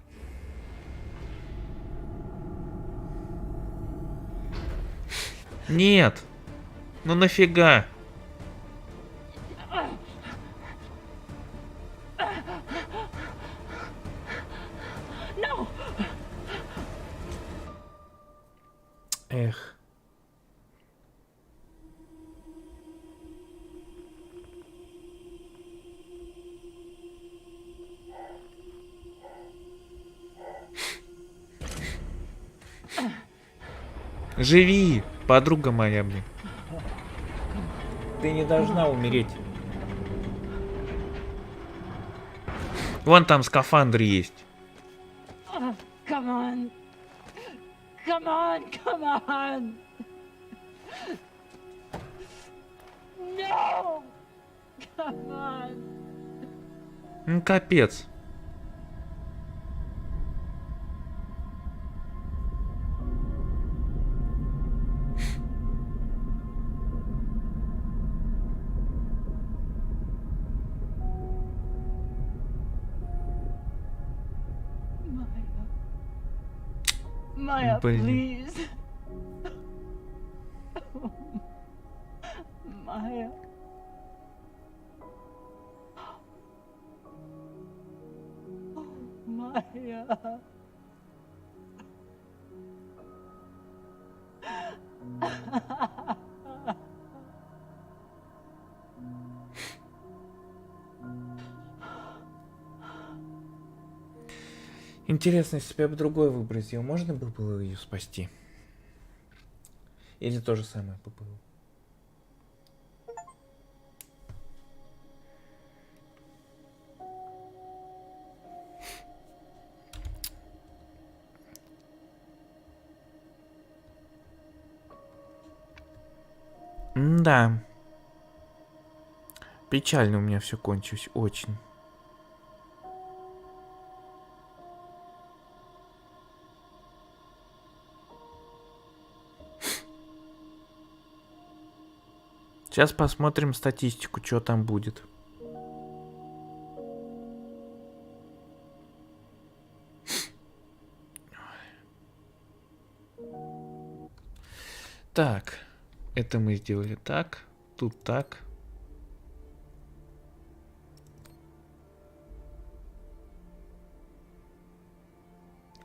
[SPEAKER 2] Нет. Ну нафига?
[SPEAKER 5] No.
[SPEAKER 2] Эх. Живи, подруга моя, блин. Ты не должна умереть. Вон там скафандр есть.
[SPEAKER 5] Come on. Come on. Come on. No. Come on.
[SPEAKER 2] Ну, капец.
[SPEAKER 5] Maya,
[SPEAKER 2] Блин.
[SPEAKER 5] please. Maya. Maya.
[SPEAKER 2] Интересно, если бы я бы другой выбор сделал, можно было ее спасти? Или то же самое бы было? Да. Печально у меня все кончилось, очень. Сейчас посмотрим статистику, что там будет. Так, это мы сделали так, тут так.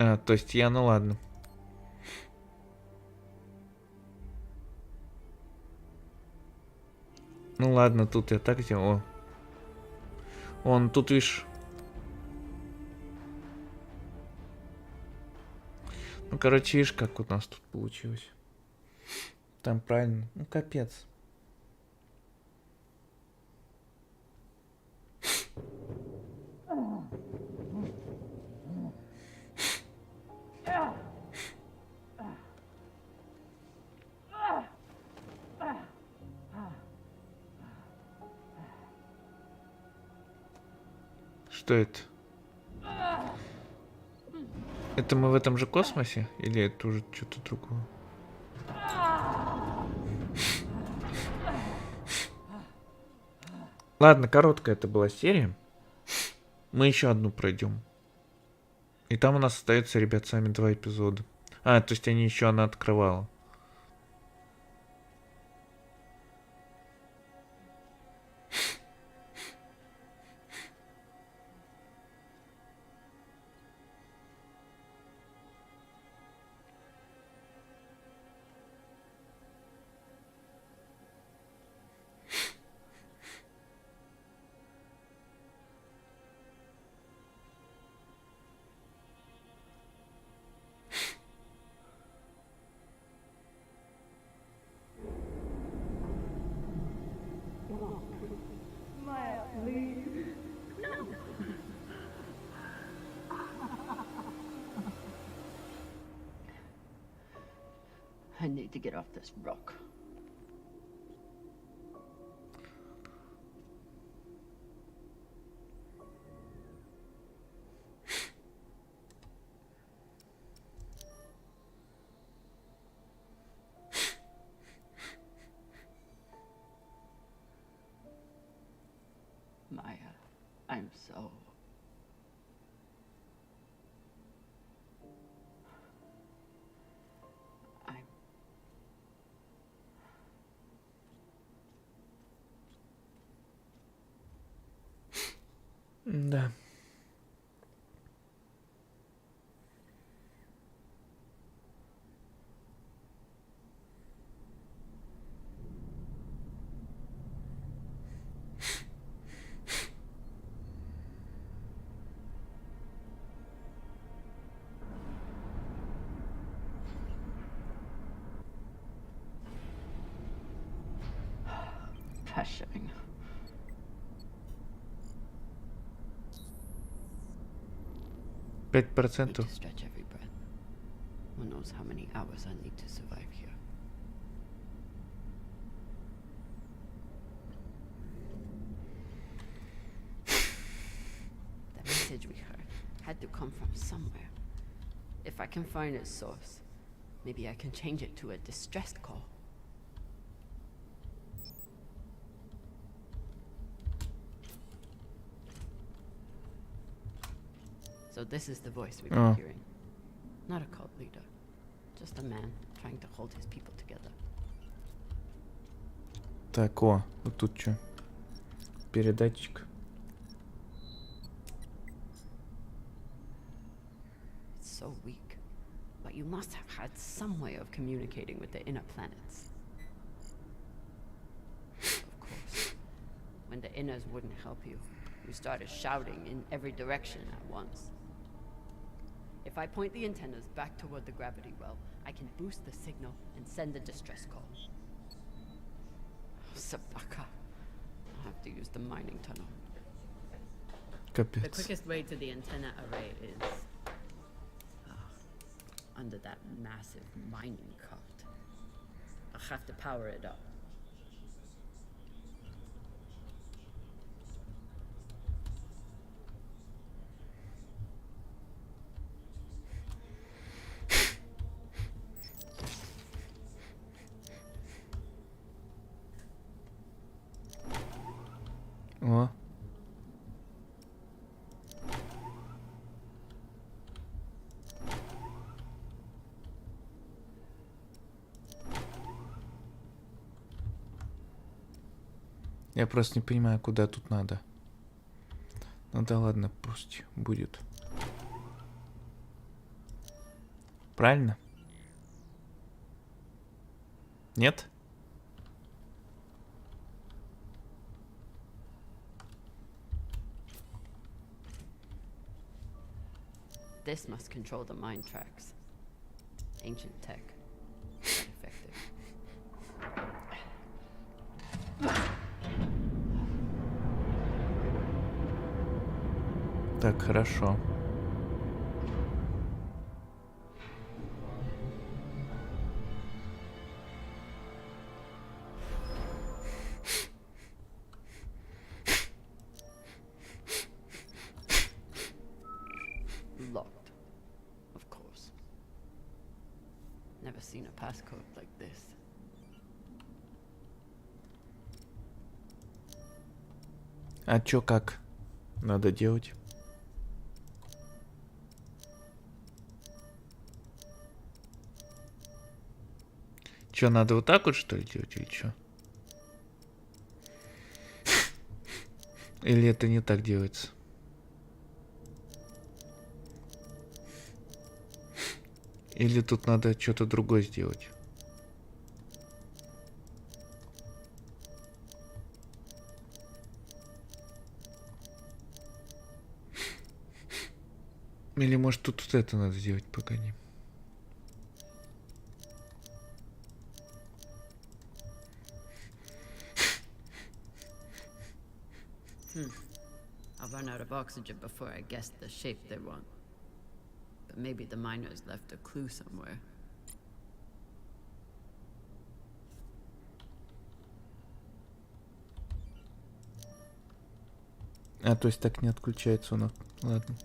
[SPEAKER 2] А, то есть я, ну ладно. Ну ладно, тут я так сделал. Он тут, видишь. Ну, короче, видишь, как у нас тут получилось. Там правильно. Ну, капец. Что это? Это мы в этом же космосе? Или это уже что-то другое? Ладно, короткая это была серия. Мы еще одну пройдем. И там у нас остается, ребят, с вами 2 эпизода. А, то есть они еще она открывала.
[SPEAKER 5] need to get off this rock. Maya, I'm so...
[SPEAKER 2] Да.
[SPEAKER 5] Pressuring.
[SPEAKER 2] 5%.
[SPEAKER 5] Need to stretch every breath. Who knows how many hours I need to survive here. The message we heard had to come from somewhere. If I can find its source, maybe I can change it to a distress call. So this is the voice we've been hearing. Not a cult leader. Just a man trying to hold his people together.
[SPEAKER 2] Так, о, вот тут что? Передатчик.
[SPEAKER 5] It's so weak. But you must have had some way of communicating with the inner planets. Of course. When the inners wouldn't help you, you started shouting in every direction at once. If I point the antennas back toward the gravity well, I can boost the signal and send a distress call. Sabaka. I'll have to use the mining tunnel.
[SPEAKER 2] Капец.
[SPEAKER 5] The quickest way to the antenna array is under that massive mining cart. I'll have to power it up.
[SPEAKER 2] О. Я просто не понимаю, куда тут надо. Ну да ладно, пусть будет. Правильно? Нет?
[SPEAKER 5] This must control the mine tracks. Ancient tech. But effective.
[SPEAKER 2] Так, хорошо.
[SPEAKER 5] Locked. Of course. Never seen a passcode like this.
[SPEAKER 2] А чё как надо делать? Чё, надо вот так вот, что ли, делать, или чё? Или это не так делается? Или тут надо что-то другое сделать? Или может тут вот это надо сделать, погоди.
[SPEAKER 5] I'll run out of oxygen before I guess the shape they want. But maybe the miners left a clue somewhere.
[SPEAKER 2] А, то есть так не отключается он. Ладно.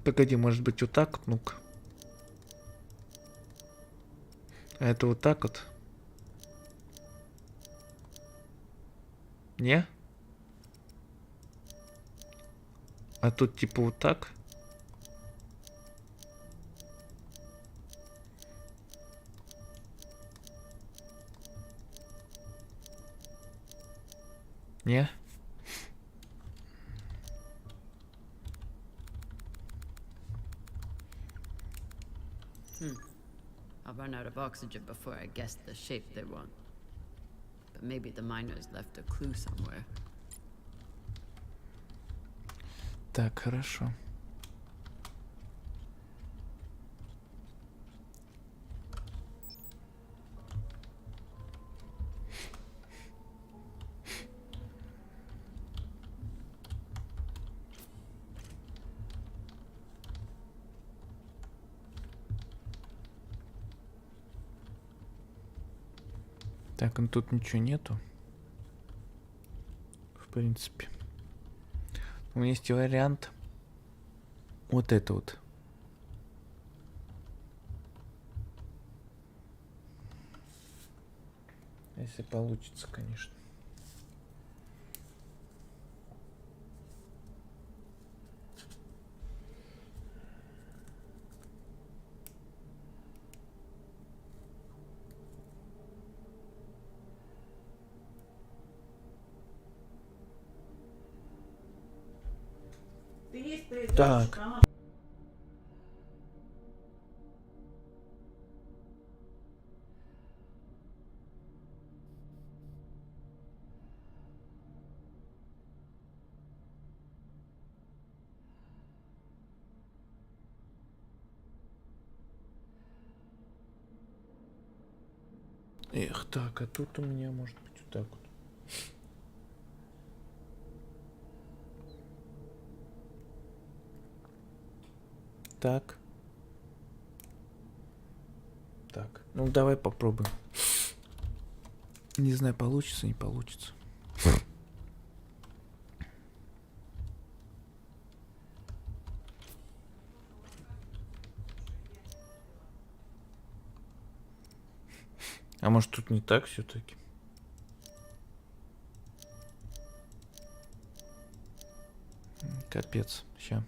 [SPEAKER 2] Погоди, может быть вот так вот, ну-ка. А это вот так вот? Не? А тут типа вот так? Не?
[SPEAKER 5] I'll run out of oxygen before I guess the shape they want. But maybe the miners left a clue somewhere.
[SPEAKER 2] Так, хорошо. Так, ну тут ничего нету. В принципе. У меня есть вариант. Вот это вот. Если получится, конечно. Так. Эх, так, а тут у меня может быть вот так вот. Так. Так, ну давай попробуем. Не знаю, получится, не получится. А может тут не так все-таки? Капец, ща.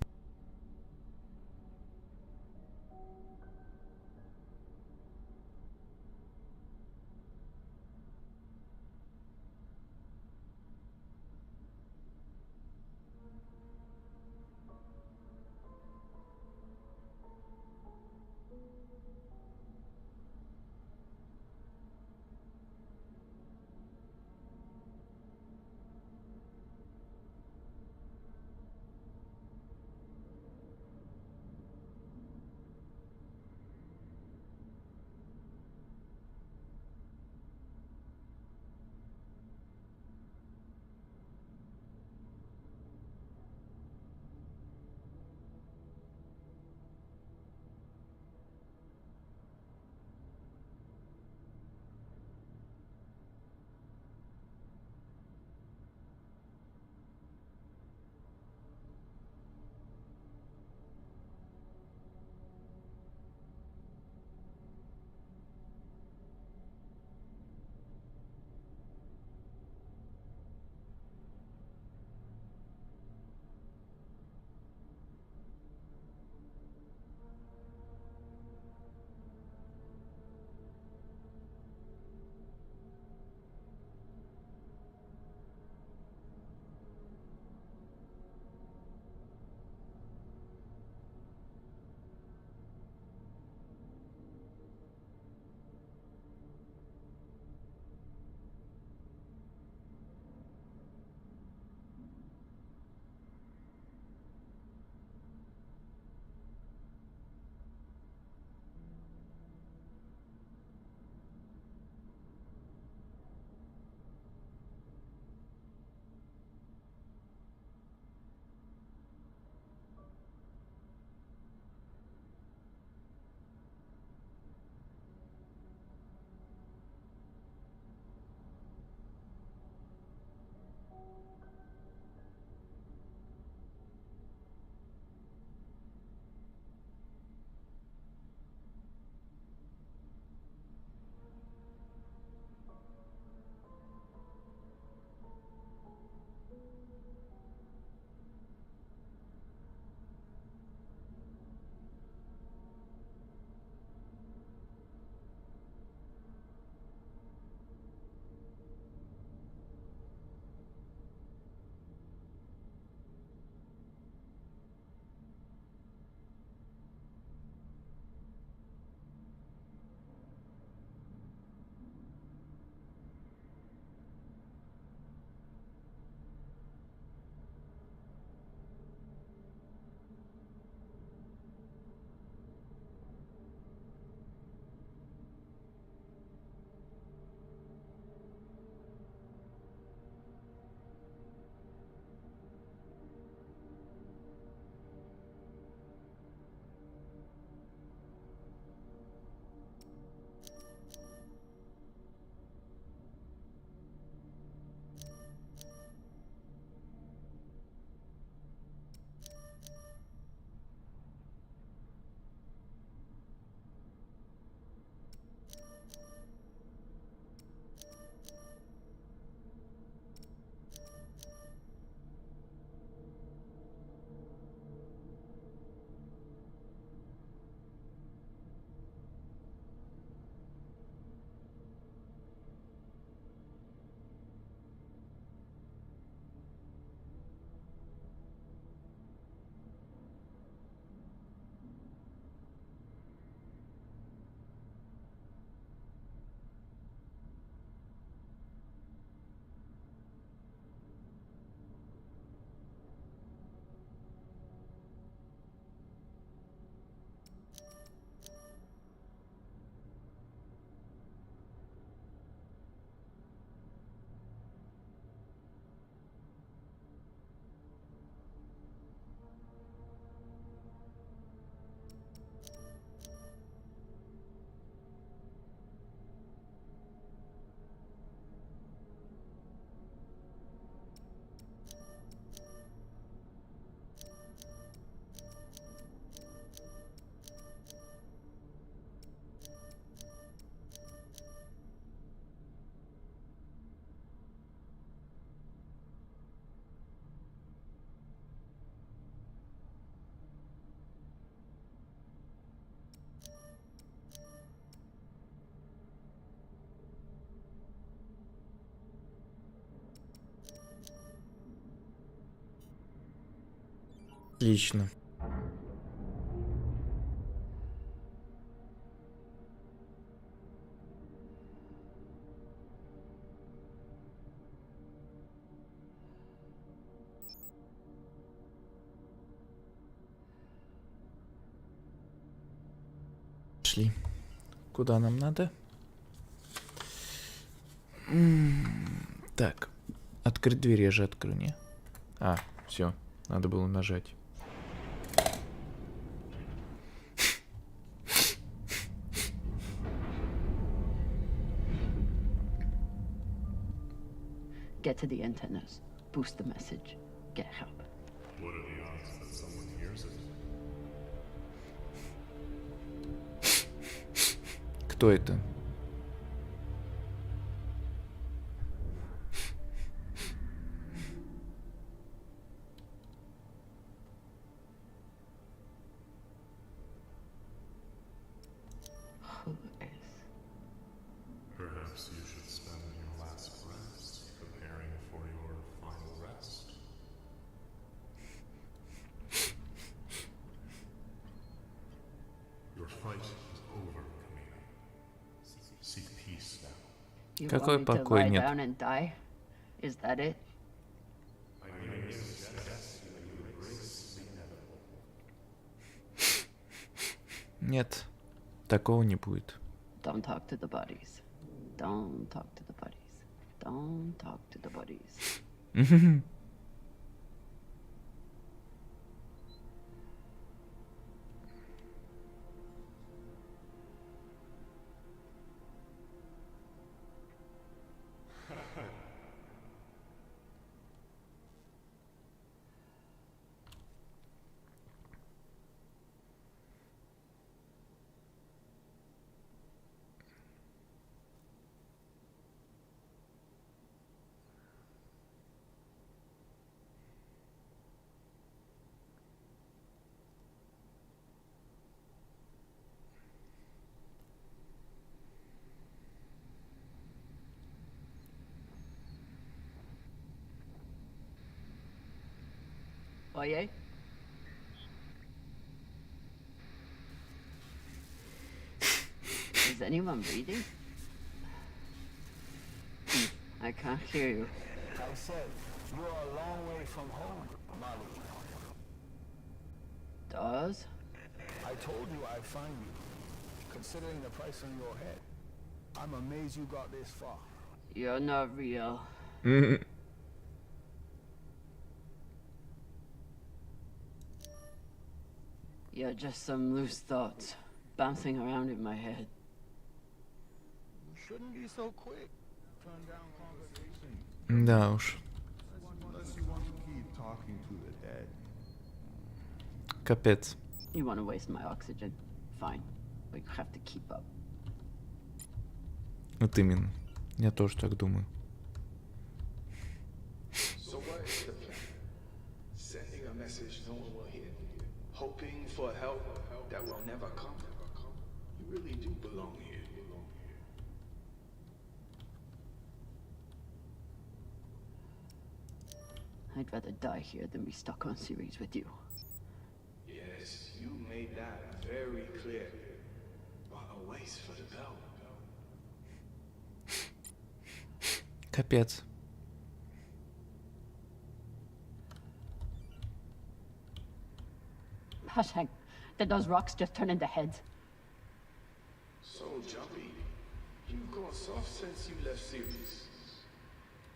[SPEAKER 2] Отлично. Шли. Куда нам надо? Так. Открыть дверь, я же открою, не? А, все. Надо было нажать.
[SPEAKER 16] Get to the antennas. Boost the message. Get help.
[SPEAKER 17] What are the odds that someone hears it?
[SPEAKER 2] Кто это?
[SPEAKER 16] Who is?
[SPEAKER 17] Perhaps you should spend your last breaths preparing for your final rest. Your fight is over, Camina. Seek peace now.
[SPEAKER 16] You
[SPEAKER 2] Какой
[SPEAKER 16] want me to
[SPEAKER 2] покой
[SPEAKER 16] lie
[SPEAKER 2] нет?
[SPEAKER 16] down and die? Is that it?
[SPEAKER 17] I mean, yes, you embrace the inevitable.
[SPEAKER 2] Нет. Такого не будет.
[SPEAKER 16] Don't talk to the buddies. Don't talk to the buddies. Don't talk to the buddies. Oye? Is anyone reading? I can't hear you.
[SPEAKER 18] I said, you are a long way from home, Molly.
[SPEAKER 16] Does?
[SPEAKER 18] I told you I'd find you, considering the price on your head. I'm amazed you got this far.
[SPEAKER 16] You're not real. You're just some loose thoughts bouncing around in my head.
[SPEAKER 18] You shouldn't be so quick. Turn down conversation.
[SPEAKER 2] Да уж.
[SPEAKER 18] Unless you want to keep talking to the dead.
[SPEAKER 2] Капец.
[SPEAKER 16] You want to waste my oxygen? Fine. But you have to keep up.
[SPEAKER 2] Вот именно. Я тоже так думаю.
[SPEAKER 19] So what is the plan? Sending a message no one will hear. Hoping for help that will never come. You really do belong here.
[SPEAKER 16] I'd rather die here than be stuck on series with you.
[SPEAKER 19] Yes, you made that very clear. What a waste for the belt.
[SPEAKER 2] Капец.
[SPEAKER 16] Hashang, did those rocks just turn into heads?
[SPEAKER 19] So jumpy. You've gone soft since you left series.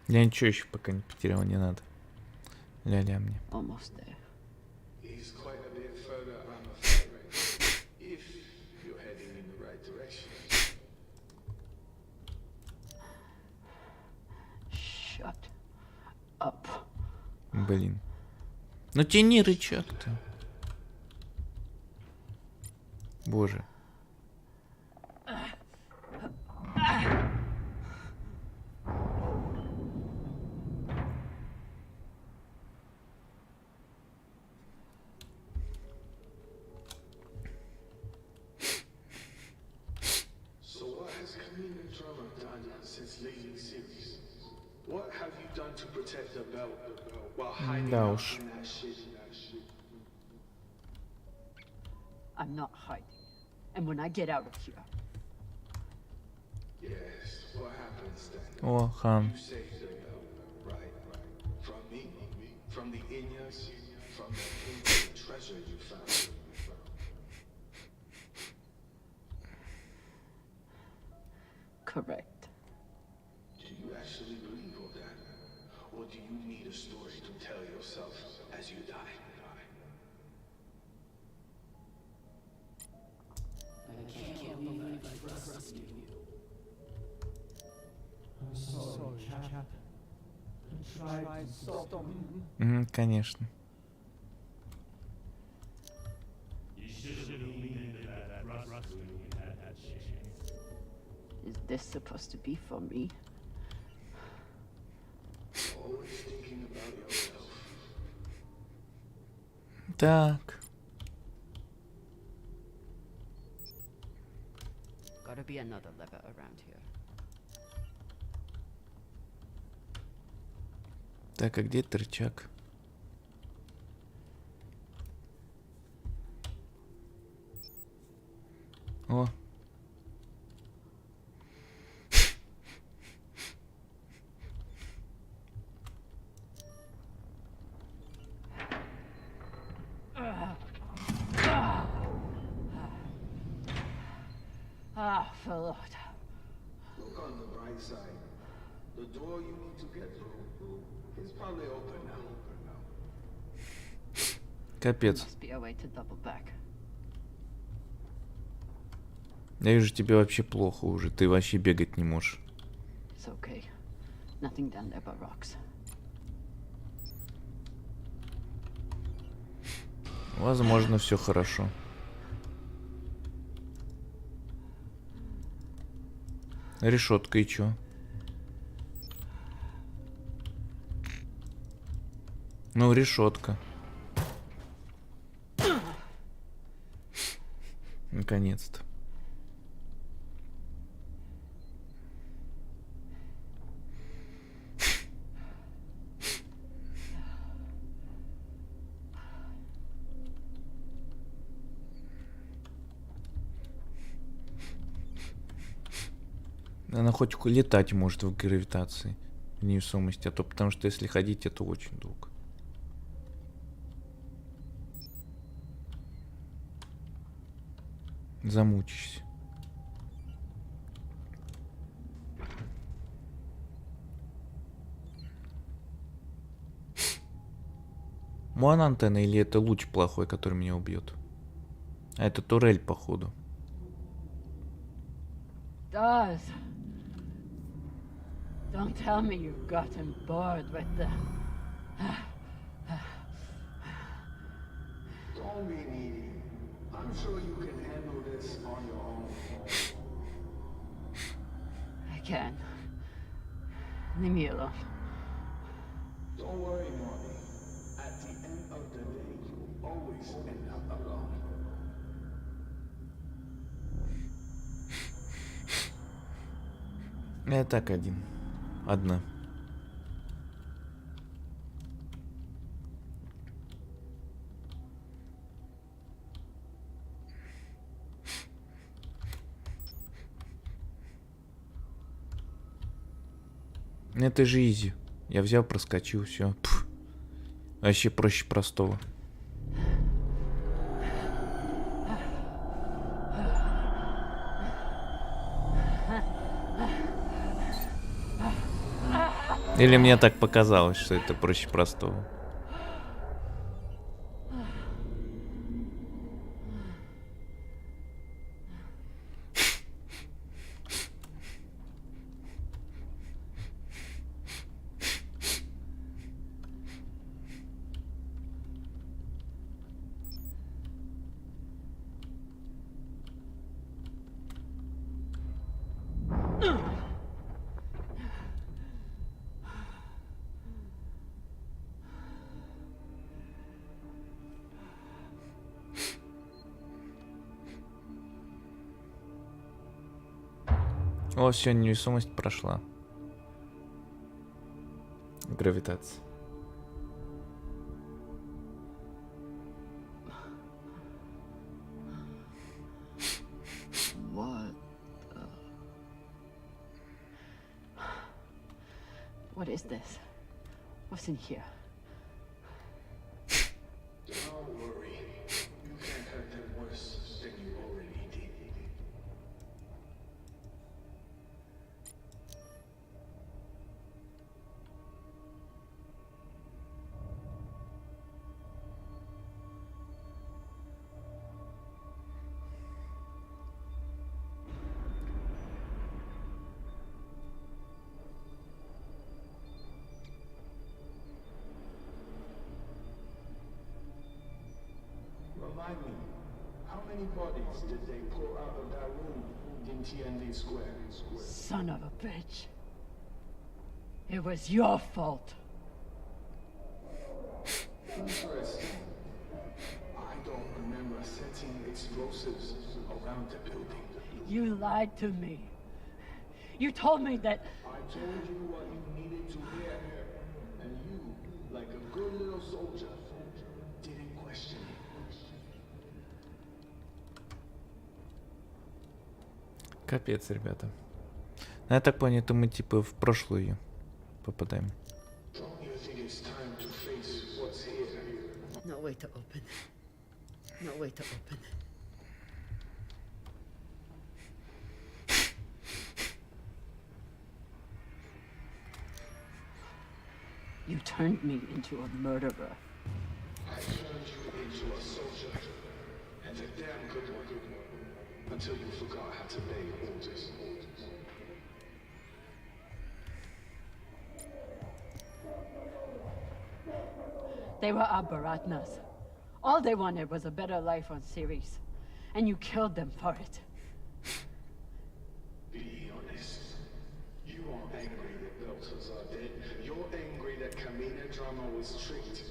[SPEAKER 2] Я ничего еще пока не потерял, не надо. Ля-ля мне.
[SPEAKER 16] Almost there.
[SPEAKER 19] He's quite a bit further, I'm afraid. If you're heading in the right direction.
[SPEAKER 16] Shut up.
[SPEAKER 2] Блин. Ну тяни рычаг-то. Боже.
[SPEAKER 19] So what has Camina Drama done since leaving series? What have you done to protect the belt while hiding
[SPEAKER 2] Да
[SPEAKER 19] out
[SPEAKER 2] уж.
[SPEAKER 19] in that shit?
[SPEAKER 16] I'm not hiding. And when I get out of here...
[SPEAKER 19] Yes, what happens then?
[SPEAKER 2] О, хан.
[SPEAKER 19] You saved the belt, right? From me, from the Inyas, from the ancient treasure you found.
[SPEAKER 16] Correct.
[SPEAKER 19] Do you actually believe all that? Or do you need a story to tell yourself as you die?
[SPEAKER 4] I can't believe I trusted you. I'm sorry, Cap. I tried to stop them.
[SPEAKER 2] Конечно.
[SPEAKER 4] You should have leaned into that rust when you had that chance.
[SPEAKER 16] Is this supposed to be for me?
[SPEAKER 19] Always thinking about yourself.
[SPEAKER 2] Так.
[SPEAKER 16] Gotta be another lever around here.
[SPEAKER 2] Так, а где рычаг? О.
[SPEAKER 16] Ah, for Lord.
[SPEAKER 19] Look on the bright side. The door you need to get through is probably open now.
[SPEAKER 2] Капец.
[SPEAKER 16] Must be a way to double back.
[SPEAKER 2] Я вижу, тебе вообще плохо уже. Ты вообще бегать не можешь.
[SPEAKER 16] It's okay. Nothing down there but rocks.
[SPEAKER 2] Возможно, все хорошо. Решетка и чё? Ну, решетка. Наконец-то. Она хоть летать может в гравитации, в невесомости, а то потому что если ходить, это очень долго. Замучишься. Вон антенна или это луч плохой, который меня убьет? А это турель, походу.
[SPEAKER 16] Does. Don't tell me you've gotten bored with the...
[SPEAKER 19] Don't be needy. I'm sure you can handle this on your own.
[SPEAKER 16] I can. Leave me alone.
[SPEAKER 19] Don't worry, Marty. At the end of the day, you always end up alone.
[SPEAKER 2] Я так один. Одна. Это же изи. Я взял, проскочил, все. Вообще проще простого. Или мне так показалось, что это проще простого. О, все, невесомость прошла. Гравитация.
[SPEAKER 16] What is this? What's in here?
[SPEAKER 19] Don't worry. You can't hurt them worse than you already did. Remind me, how many bodies did they pull out of that room in TND Square?
[SPEAKER 16] Son of a bitch. It was your fault.
[SPEAKER 19] Interesting. I don't remember setting explosives around the building.
[SPEAKER 16] You lied to me. You told me that...
[SPEAKER 19] I told you what you needed to hear. And you, like a good little soldier, didn't question it.
[SPEAKER 2] Капец, ребята. Ну, я так понял, это мы типа в прошлую попадаем.
[SPEAKER 16] No way to open. No way to open. You turned me into a murderer.
[SPEAKER 19] I turned you into a soldier, and a damn good one, until you forgot how to obey orders.
[SPEAKER 16] They were our Baratnas. All they wanted was a better life on Ceres, and you killed them for it.
[SPEAKER 19] Be honest. You aren't angry that Belters are dead. You're angry that Kamina Drama was tricked.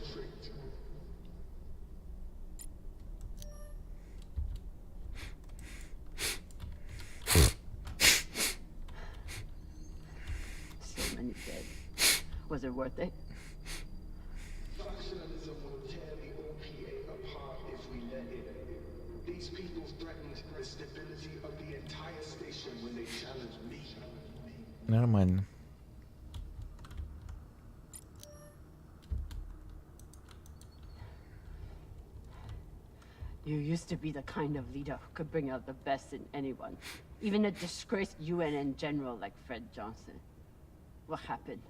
[SPEAKER 16] So many dead. Was it worth it?
[SPEAKER 19] Factionalism will tear the OPA apart if we let it. These people threatened the stability of the entire station when they challenged me.
[SPEAKER 2] Нормально.
[SPEAKER 16] You used to be the kind of leader who could bring out the best in anyone. Even a disgraced UNN general like Fred Johnson. What happened?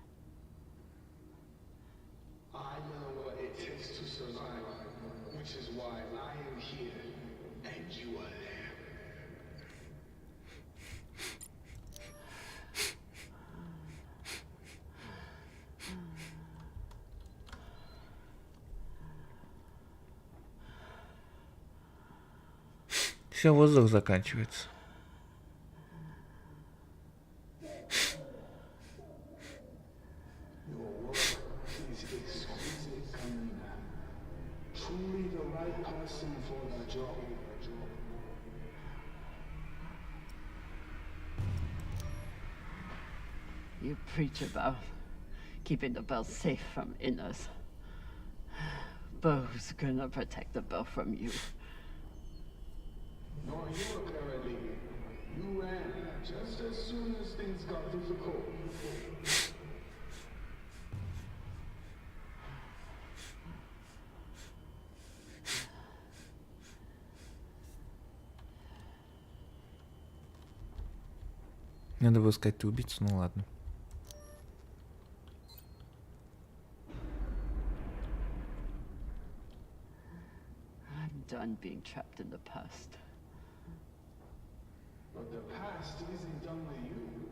[SPEAKER 19] I know what it takes to survive, which is why I am here, and you are there.
[SPEAKER 2] Все, воздух заканчивается.
[SPEAKER 19] Your work is exquisite, Kamina. Truly the right person for the job.
[SPEAKER 16] You preach about keeping the belt safe from inners. But who's gonna protect the belt from you?
[SPEAKER 19] Nor you, apparently. You ran just as soon as things got difficult.
[SPEAKER 2] Надо было сказать, ты убийца, ну ладно.
[SPEAKER 16] I'm done being trapped in the past.
[SPEAKER 19] But the past isn't done with you.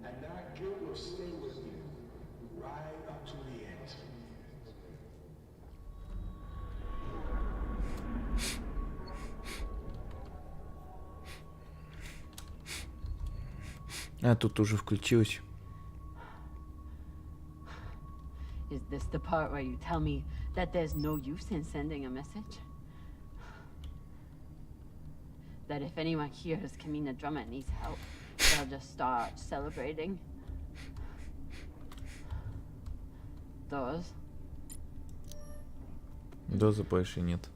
[SPEAKER 19] And that guilt will stay with you. Right up to the end.
[SPEAKER 2] А, тут уже включилось.
[SPEAKER 16] Is this the part where you tell me that there's no use in sending a message? That if anyone hears Kamina Drama needs help, they'll just start celebrating? Those?
[SPEAKER 2] Дозы больше нет.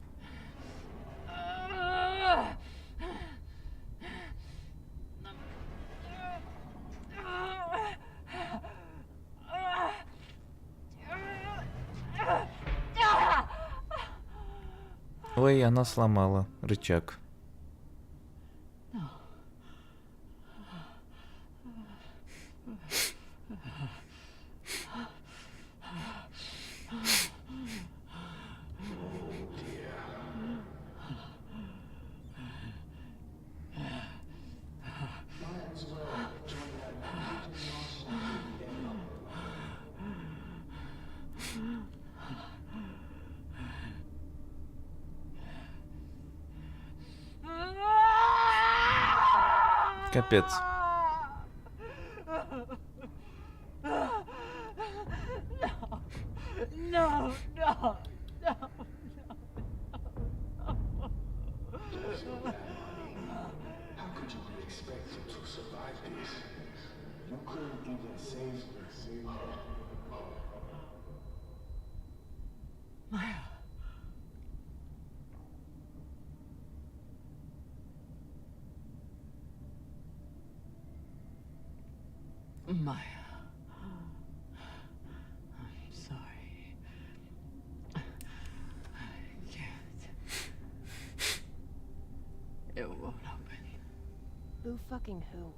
[SPEAKER 2] Ой, она сломала рычаг.
[SPEAKER 19] Might as well join that Norwegian Martian crew then.
[SPEAKER 2] Капец.
[SPEAKER 4] No, no, no.
[SPEAKER 19] Just so bad, honey. How could you be expected to survive this? You couldn't even save her.
[SPEAKER 16] Maya. Maya. I'm sorry. I can't. It won't open.
[SPEAKER 10] Who fucking who?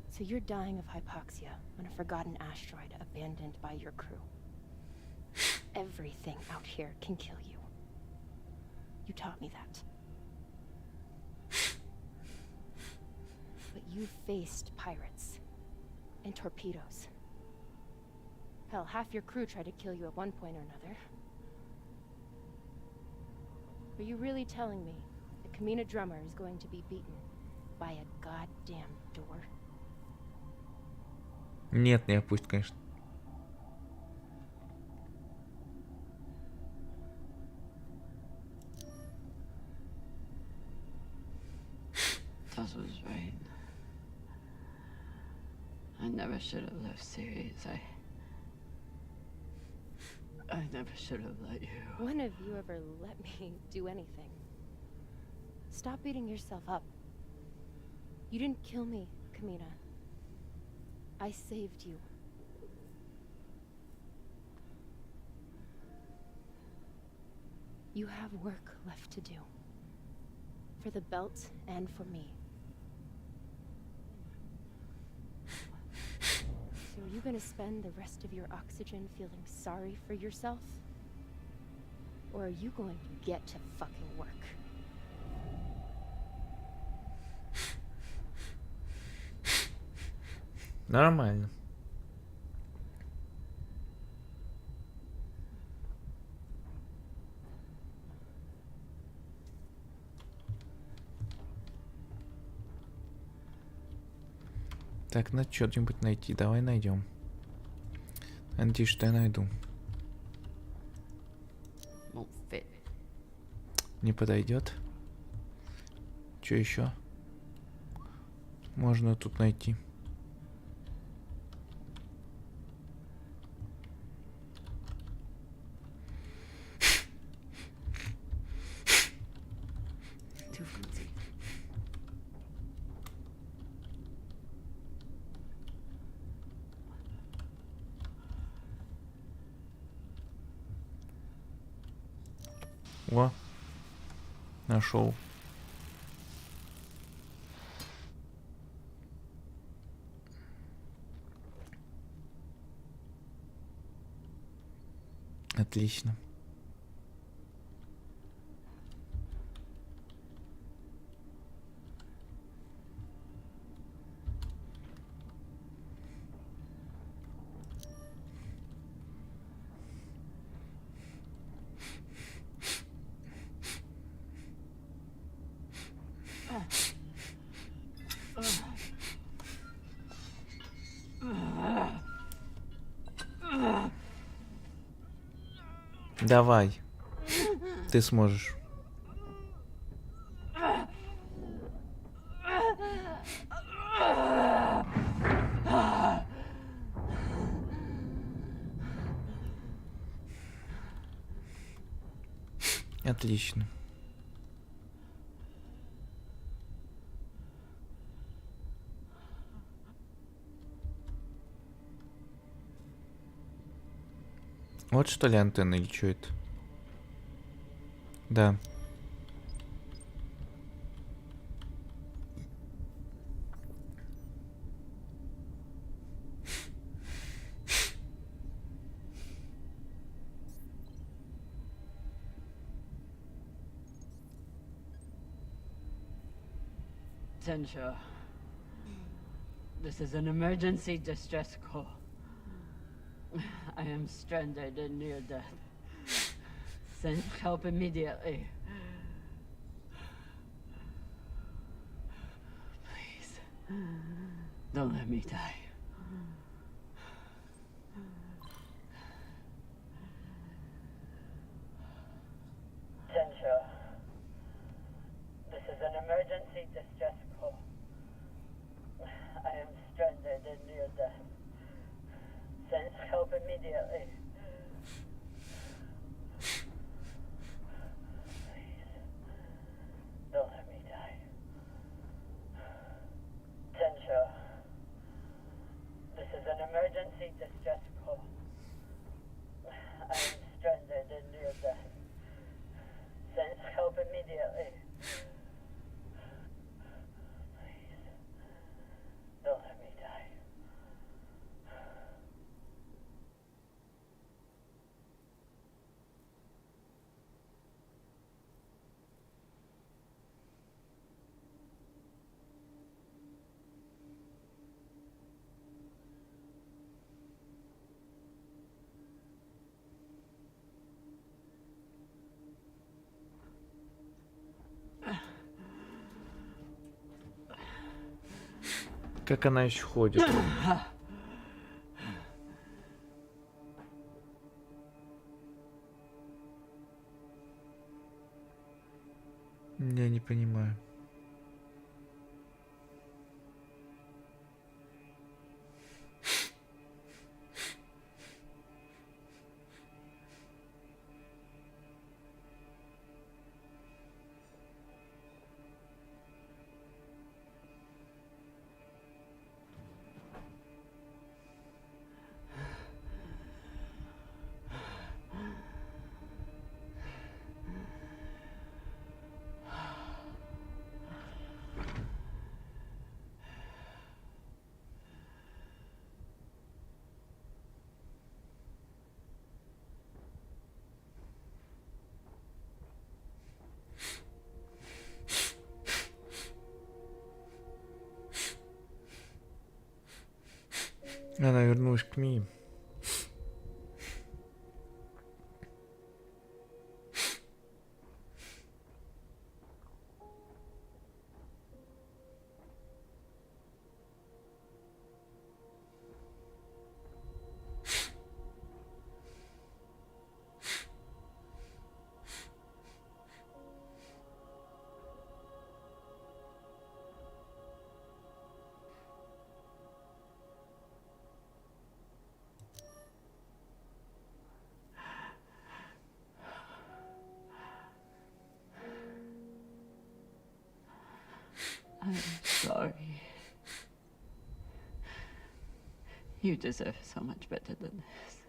[SPEAKER 10] So you're dying of hypoxia on a forgotten asteroid abandoned by your crew. Everything out here can kill you. You taught me that. But you faced pirates and torpedoes. Hell, half your crew tried to kill you at one point or another. Are you really telling me the Kamina drummer is going to be beaten by a goddamn door?
[SPEAKER 2] Нет, не опусть, конечно.
[SPEAKER 16] That was right. I never should have left Ceres. I never should have let you.
[SPEAKER 10] When have you ever let me do anything? Stop beating yourself up. You didn't kill me, Kamina. I saved you. You have work left to do. For the belt and for me. So are you gonna spend the rest of your oxygen feeling sorry for yourself? Or are you going to get to fucking work?
[SPEAKER 2] Нормально. Так, надо что-нибудь найти. Давай найдем. Надеюсь, что я найду.
[SPEAKER 16] Won't fit.
[SPEAKER 2] Не подойдет. Что еще? Можно тут найти.
[SPEAKER 16] Too fancy.
[SPEAKER 2] О, нашел. Отлично. Давай. Ты сможешь. Отлично. Вот что ли антенна или что это? Да.
[SPEAKER 16] Tensha, this is an emergency distress call. I am stranded and near death. Send help immediately. Please, don't let me die. Tensha, this is an emergency distress call. I am stranded and near death. Send help immediately. Please, don't let me die. Tensha, this is an emergency distress call. I am stranded and near death. Send help immediately. Please, don't let me die.
[SPEAKER 2] Как она еще ходит? Я не понимаю. Она вернулась к Мии.
[SPEAKER 16] I'm sorry. You deserve so much better than this.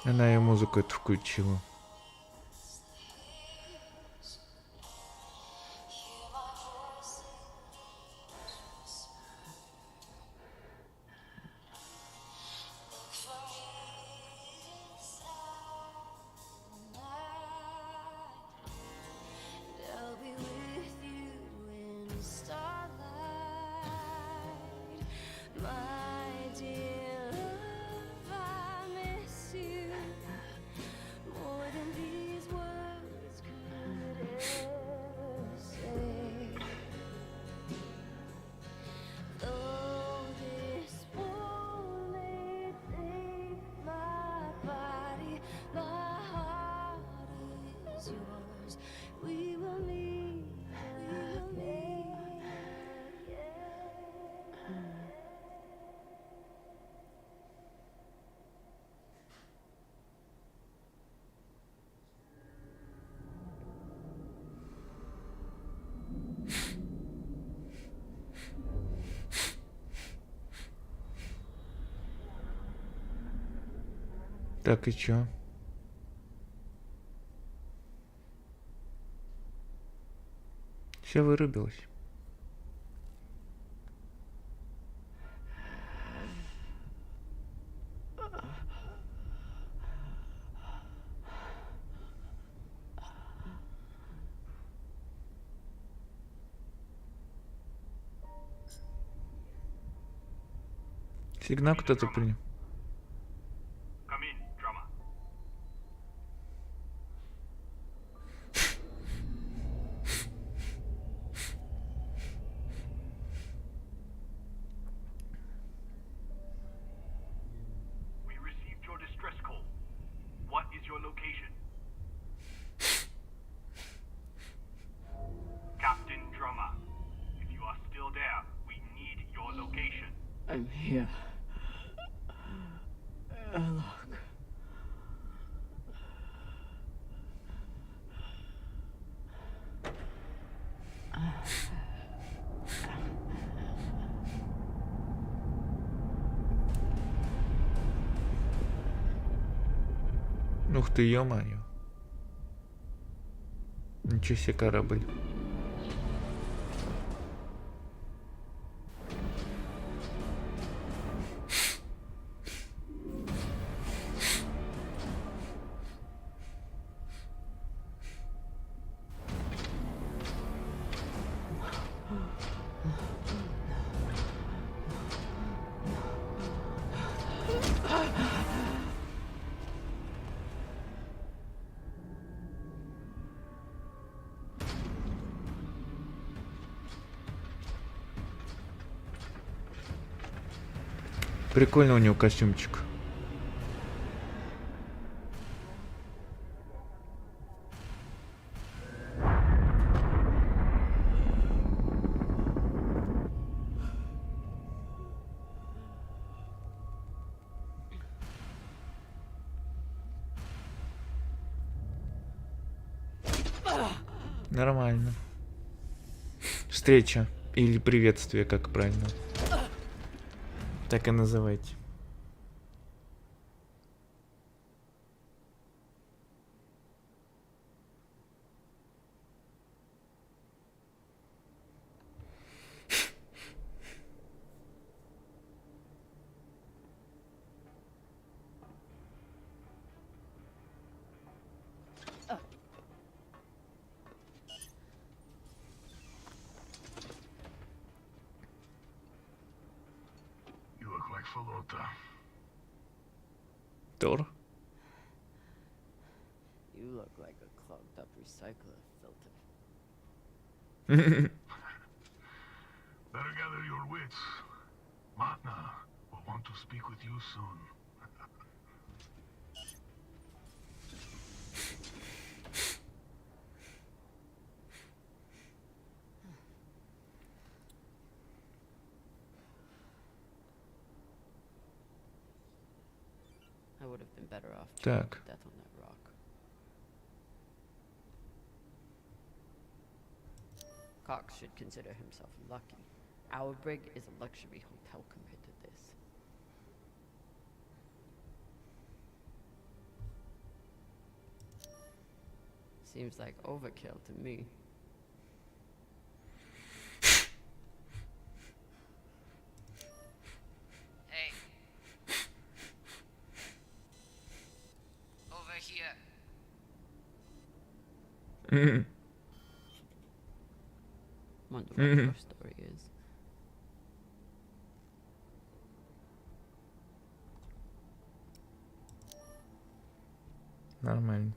[SPEAKER 2] Она и музыку эту включила. Так, и чё? Все вырубилось. Сигнал кто-то принял.
[SPEAKER 12] Come in, drummer. We received your distress call. What is your location? Captain Drummer, if you are still there, we need your location.
[SPEAKER 16] I'm here. Look.
[SPEAKER 2] Ух ты, ё-моё. Ничего себе корабль. Прикольно у него костюмчик. Нормально. Встреча или приветствие, как правильно. Так и называйте.
[SPEAKER 12] You look like Falota.
[SPEAKER 2] Тор.
[SPEAKER 16] You look like a clogged up recycler filter.
[SPEAKER 12] Better gather your wits. Matna will want to speak with you soon.
[SPEAKER 16] I would have been better off
[SPEAKER 2] Так.
[SPEAKER 16] to death on that rock. Cox should consider himself lucky. Our brig is a luxury hotel compared to this. Seems like overkill to me.
[SPEAKER 20] Hey. Over here.
[SPEAKER 16] Wonder what your story is.
[SPEAKER 2] Нормально.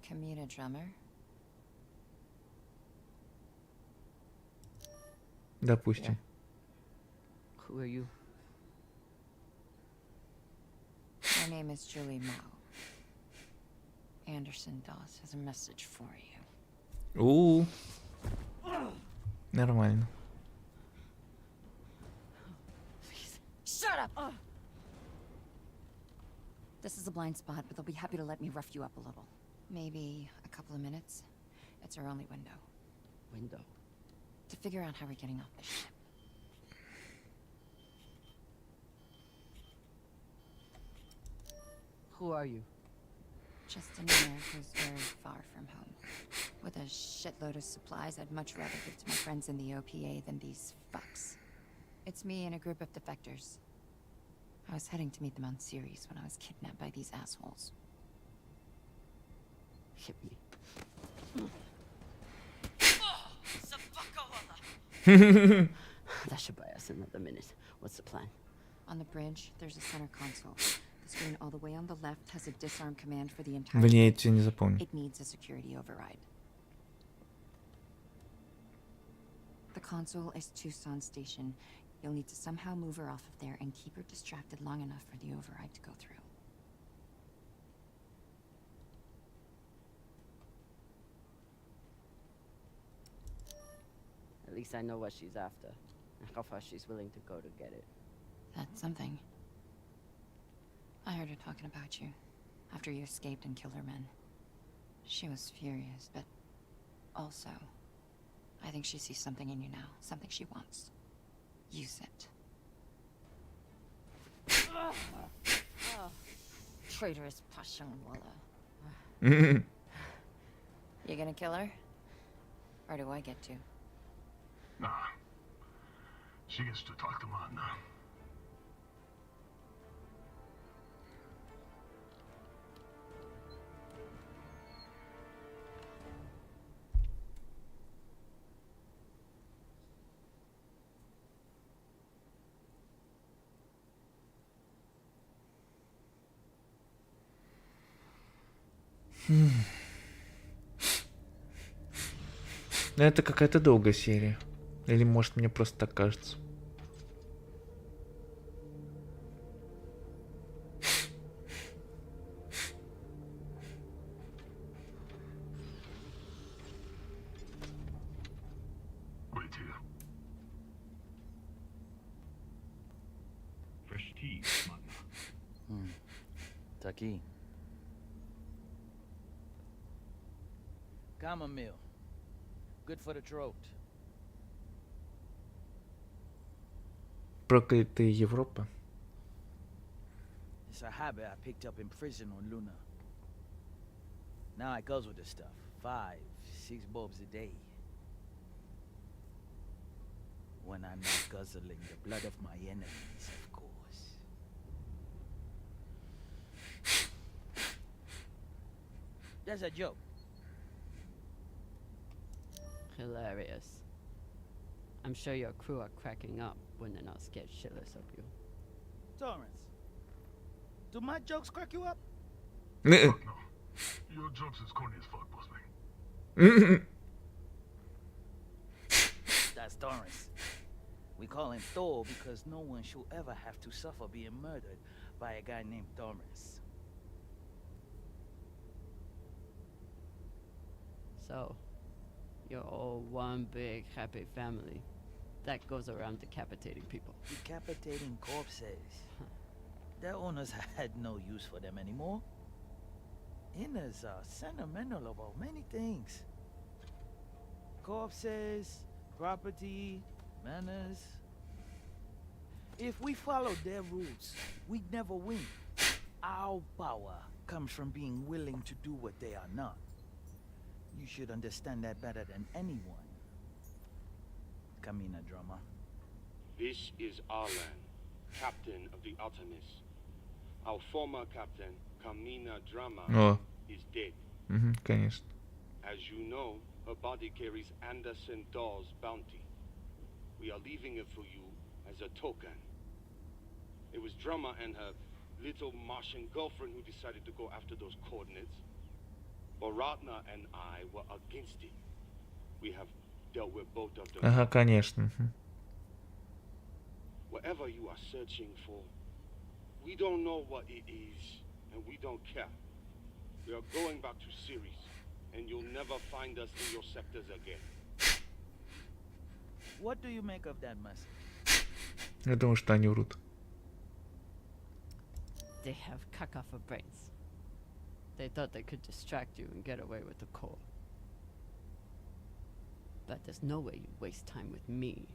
[SPEAKER 21] Kamina drummer?
[SPEAKER 2] Допустим.
[SPEAKER 16] Who are you?
[SPEAKER 21] My name is Julie Mao. Anderson Dawes has a message for you.
[SPEAKER 2] Нормально.
[SPEAKER 21] Shut up! This is a blind spot, but they'll be happy to let me rough you up a little. Maybe a couple of minutes. It's our only window.
[SPEAKER 16] Window?
[SPEAKER 21] To figure out how we're getting off this ship.
[SPEAKER 16] Who are you?
[SPEAKER 21] Just a nerd who's very far from home. With a shitload of supplies I'd much rather give to my friends in the OPA than these fucks. It's me and a group of defectors. I was heading to meet them on Ceres when I was kidnapped by these assholes.
[SPEAKER 16] Hit me. That should buy us another minute. What's the plan?
[SPEAKER 21] On the bridge, there's a center console. The screen all the way on the left has a disarm command for the entire
[SPEAKER 2] Блин, я
[SPEAKER 21] ship.
[SPEAKER 2] тебя не запомню.
[SPEAKER 21] It needs a security override. The console is Tucson Station. You'll need to somehow move her off of there and keep her distracted long enough for the override to go through.
[SPEAKER 16] At least I know what she's after. And how far she's willing to go to get it.
[SPEAKER 21] That's something. I heard her talking about you after you escaped and killed her men. She was furious, but also, I think she sees something in you now, something she wants. Use it. Traitorous Pashang Walla. You gonna kill her? Or do I get to?
[SPEAKER 12] Nah. She gets to talk to Mom now.
[SPEAKER 2] Это какая-то долгая серия. Или может мне просто так кажется.
[SPEAKER 12] Wait here. Fresh tea, man.
[SPEAKER 20] Taki. Chamomile. Good for the throat.
[SPEAKER 2] Проклятая Европа.
[SPEAKER 20] It's a habit I picked up in prison on Luna. Now I goes with the stuff. 5, 6 bulbs a day. When I'm not guzzling the blood of my enemies, of course. That's a joke.
[SPEAKER 16] Hilarious. I'm sure your crew are cracking up when they're not scared shitless of you.
[SPEAKER 20] Torrance, do my jokes crack you up?
[SPEAKER 12] Fuck no. Your jokes is corny as fuck, boss man.
[SPEAKER 20] That's Torrance. We call him Thor because no one should ever have to suffer being murdered by a guy named Torrance.
[SPEAKER 16] So, you're all one big happy family that goes around decapitating people.
[SPEAKER 20] Decapitating corpses. Their owners had no use for them anymore. Inners are sentimental about many things. Corpses, property, manners. If we followed their rules, we'd never win. Our power comes from being willing to do what they are not. You should understand that better than anyone. Kamina Drama.
[SPEAKER 11] This is our land, captain of the Artemis. Our former captain, Kamina Drama,
[SPEAKER 2] О.
[SPEAKER 11] is dead.
[SPEAKER 2] Конечно.
[SPEAKER 11] As you know, her body carries Anderson Dawes' bounty. We are leaving it for you as a token. It was Drama and her little Martian girlfriend who decided to go after those coordinates. But Ratna and I were against it. We have dealt with both of them.
[SPEAKER 2] Ага, конечно.
[SPEAKER 11] Whatever you are searching for, we don't know what it is, and we don't care. We are going back to Ceres, and you'll never find us in your sectors again.
[SPEAKER 20] What do you make of that message?
[SPEAKER 2] Я думаю, что они врут.
[SPEAKER 16] They have caca for brains. They thought they could distract you and get away with the core. But there's no way you waste time with me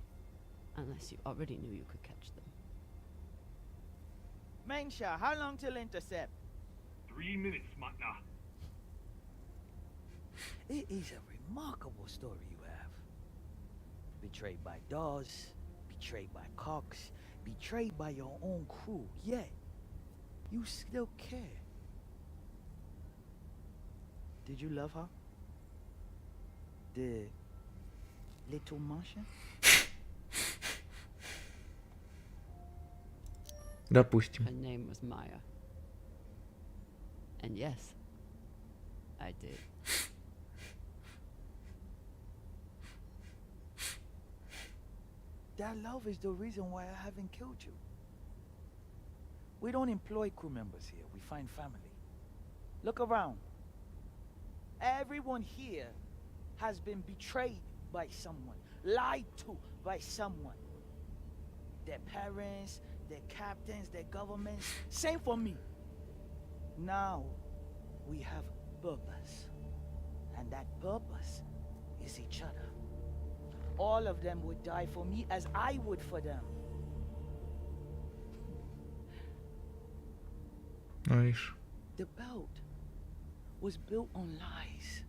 [SPEAKER 16] unless you already knew you could catch them.
[SPEAKER 20] Mensha, how long till intercept?
[SPEAKER 12] 3 minutes, Matna.
[SPEAKER 20] It is a remarkable story you have. Betrayed by Dawes, betrayed by Cox, betrayed by your own crew, yet you still care. Did you love her? The little Martian?
[SPEAKER 2] Допустим.
[SPEAKER 16] Her name was Maya. And yes, I did.
[SPEAKER 20] That love is the reason why I haven't killed you. We don't employ crew members here, we find family. Look around. Everyone here has been betrayed by someone, lied to by someone. Their parents, their captains, their governments. Same for me. Now, we have purpose. And that purpose is each other. All of them would die for me as I would for them.
[SPEAKER 2] Видишь.
[SPEAKER 20] The belt was built on lies.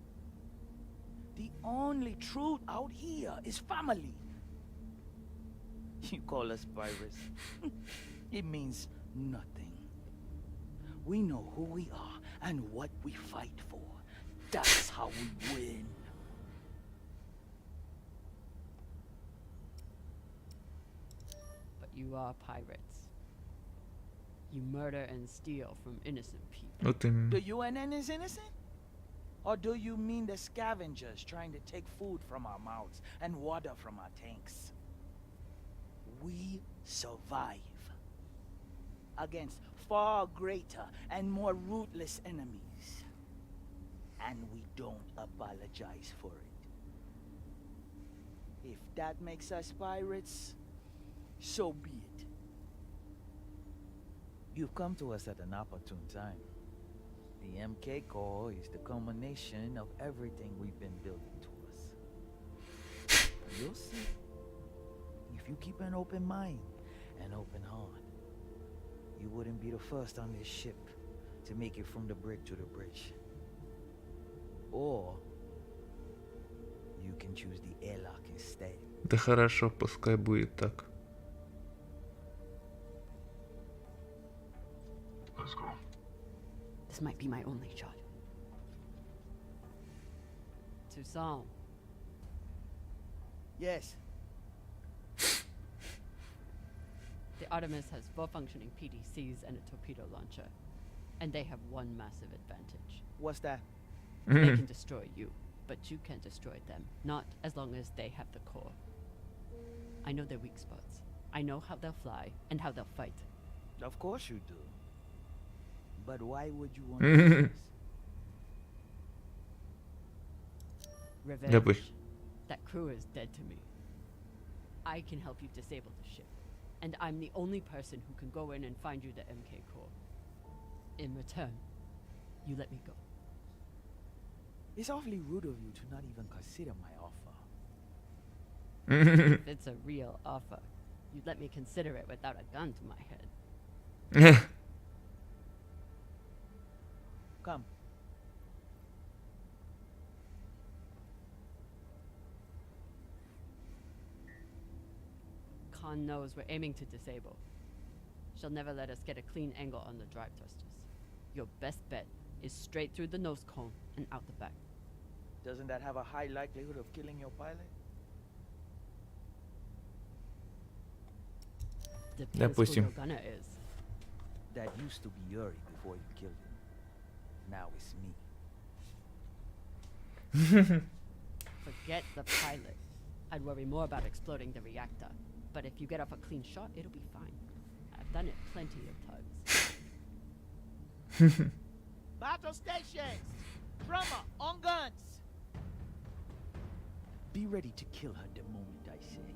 [SPEAKER 20] The only truth out here is family. You call us pirates. It means nothing. We know who we are and what we fight for. That's how we win.
[SPEAKER 16] But you are pirates. You murder and steal from innocent people.
[SPEAKER 2] Вот именно.
[SPEAKER 20] The UNN is innocent? Or do you mean the scavengers trying to take food from our mouths and water from our tanks? We survive against far greater and more ruthless enemies. And we don't apologize for it. If that makes us pirates, so be it. You've come to us at an opportune time. The MK Corps is the culmination of everything we've been building towards. You'll see. If you keep an open mind and open heart, you wouldn't be the first on this ship to make it from the brig to the bridge. Or you can choose the airlock instead.
[SPEAKER 2] Да хорошо, пускай будет так.
[SPEAKER 17] Let's go.
[SPEAKER 16] This might be my only shot. Toussaint.
[SPEAKER 20] Yes.
[SPEAKER 16] The Artemis has 4 functioning PDCs and a torpedo launcher. And they have one massive advantage.
[SPEAKER 20] What's that?
[SPEAKER 16] They can destroy you, but you can't destroy them. Not as long as they have the core. I know their weak spots. I know how they'll fly and how they'll fight.
[SPEAKER 20] Of course you do. But why would you want to do this?
[SPEAKER 16] Revenge.
[SPEAKER 2] Да пусть.
[SPEAKER 16] That crew is dead to me. I can help you disable the ship. And I'm the only person who can go in and find you the MK core. In return, you let me go.
[SPEAKER 20] It's awfully rude of you to not even consider my offer.
[SPEAKER 16] If it's a real offer, you'd let me consider it without a gun to my head.
[SPEAKER 20] Come.
[SPEAKER 16] Khan knows we're aiming to disable. She'll never let us get a clean angle on the drive thrusters. Your best bet is straight through the nose cone and out the back.
[SPEAKER 20] Doesn't that have a high likelihood of killing your pilot?
[SPEAKER 16] Depends who
[SPEAKER 2] Допустим.
[SPEAKER 16] your gunner is.
[SPEAKER 20] That used to be Yuri before you killed him. Now it's me.
[SPEAKER 16] Forget the pilot. I'd worry more about exploding the reactor. But if you get off a clean shot, it'll be fine. I've done it plenty of times.
[SPEAKER 20] Battle stations! Drummer, on guns! Be ready to kill her the moment I say.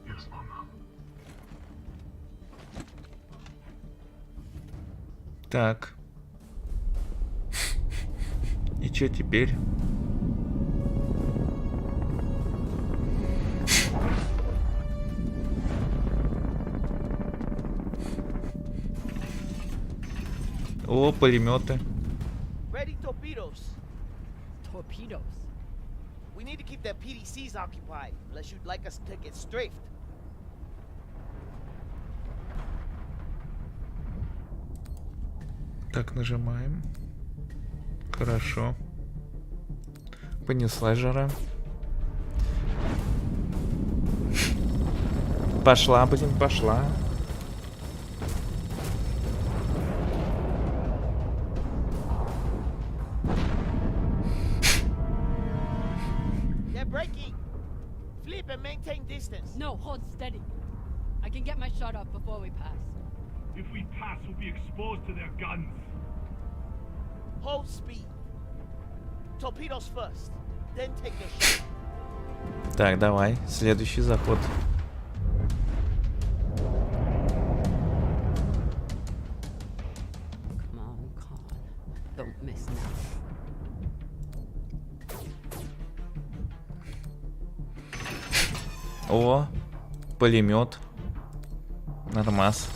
[SPEAKER 17] Yes, Mama.
[SPEAKER 2] Так. И чё теперь? О, пулеметы.
[SPEAKER 20] Ready torpedoes.
[SPEAKER 16] Torpedoes.
[SPEAKER 20] We need to keep their PDCs occupied, unless you'd like us to get strafed.
[SPEAKER 2] Так, нажимаем. Хорошо. Понесла жара. Пошла, блин, пошла.
[SPEAKER 20] They're breaking. Flip and maintain distance.
[SPEAKER 16] No, hold steady. I can get my shot off before we pass.
[SPEAKER 12] If we pass, we'll be exposed to their guns.
[SPEAKER 20] Hold speed. Torpedoes first, then take their shot.
[SPEAKER 2] Так, давай, следующий заход.
[SPEAKER 16] Come on, don't miss now.
[SPEAKER 2] О, пулемет. Нормас.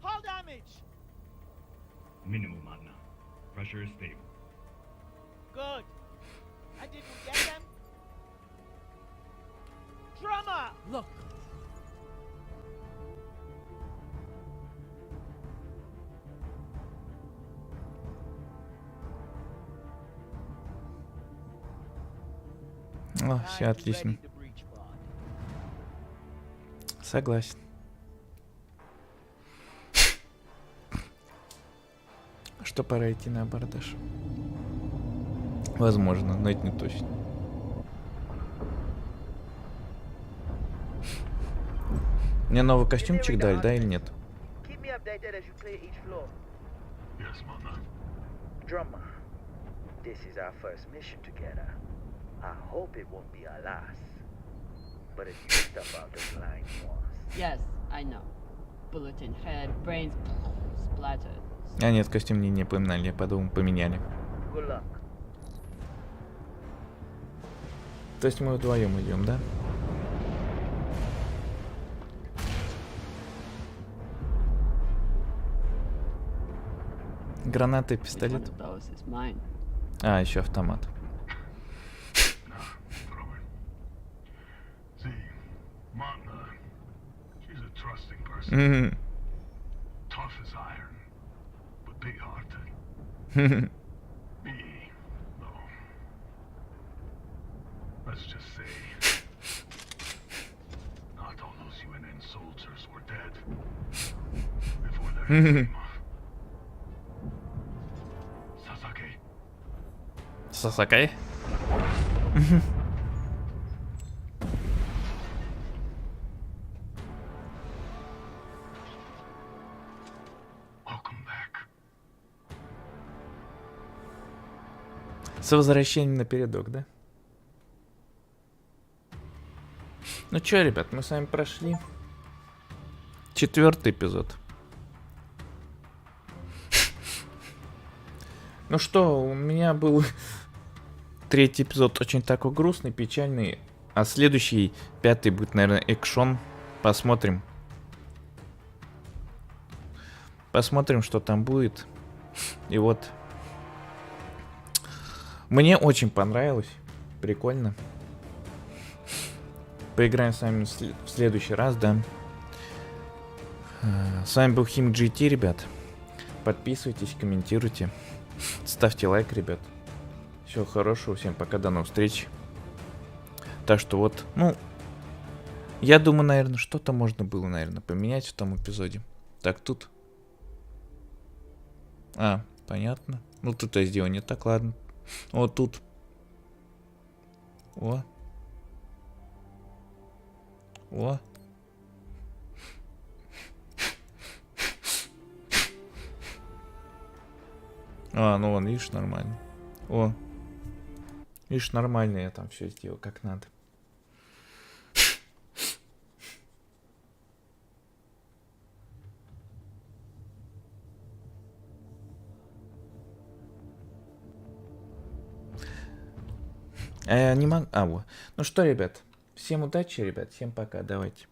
[SPEAKER 20] Hull damage.
[SPEAKER 12] Minimal, Magna. Pressure is stable.
[SPEAKER 20] Good. And did we get them? Drummer!
[SPEAKER 16] Look.
[SPEAKER 2] О, все отлично. Согласен. Что пора идти на абордаж? Возможно, но это не точно. Мне новый костюмчик дали, да или нет?
[SPEAKER 20] Keep me updated as you clear each floor.
[SPEAKER 12] Yes, Magna.
[SPEAKER 20] Drummer, this is our first mission together. I hope it won't be our last. But if you step out the line once.
[SPEAKER 16] Yes, I know. Bullet in head, brains splattered.
[SPEAKER 2] А нет, костюм мне не поминали, я подумал, поменяли.
[SPEAKER 20] Good luck.
[SPEAKER 2] То есть мы вдвоем идем, да? Гранаты, пистолет.
[SPEAKER 16] One of those is mine.
[SPEAKER 2] А, еще автомат.
[SPEAKER 12] See, Magna, she's a trusting person. Tough as iron, but big-hearted. Me, no. Let's just say, not all those UNN soldiers were dead before their heads came off. Sasaki,
[SPEAKER 2] Сасакай.
[SPEAKER 12] welcome back.
[SPEAKER 2] С возвращением на передок, да? Ну чё, ребят, мы с вами прошли 4-й эпизод. Ну что, у меня был 3-й эпизод очень такой грустный, печальный. А следующий, 5-й, будет, наверное, экшон. Посмотрим. Посмотрим, что там будет. И вот. Мне очень понравилось. Прикольно. Поиграем с вами в следующий раз, да. С вами был Хим GT, ребят. Подписывайтесь, комментируйте. Ставьте лайк, ребят. Всего хорошего, всем пока, до новых встреч. Так что вот, ну, я думаю, наверное, что-то можно было, наверное, поменять в том эпизоде. Так, тут. А, понятно. Ну, тут я сделал не так, ладно. Вот тут. О. О. А, ну вон, видишь, нормально. О. Видишь, нормально я там все сделал, как надо. Не могу. Вот. Ну что, ребят, всем удачи, ребят, всем пока, давайте.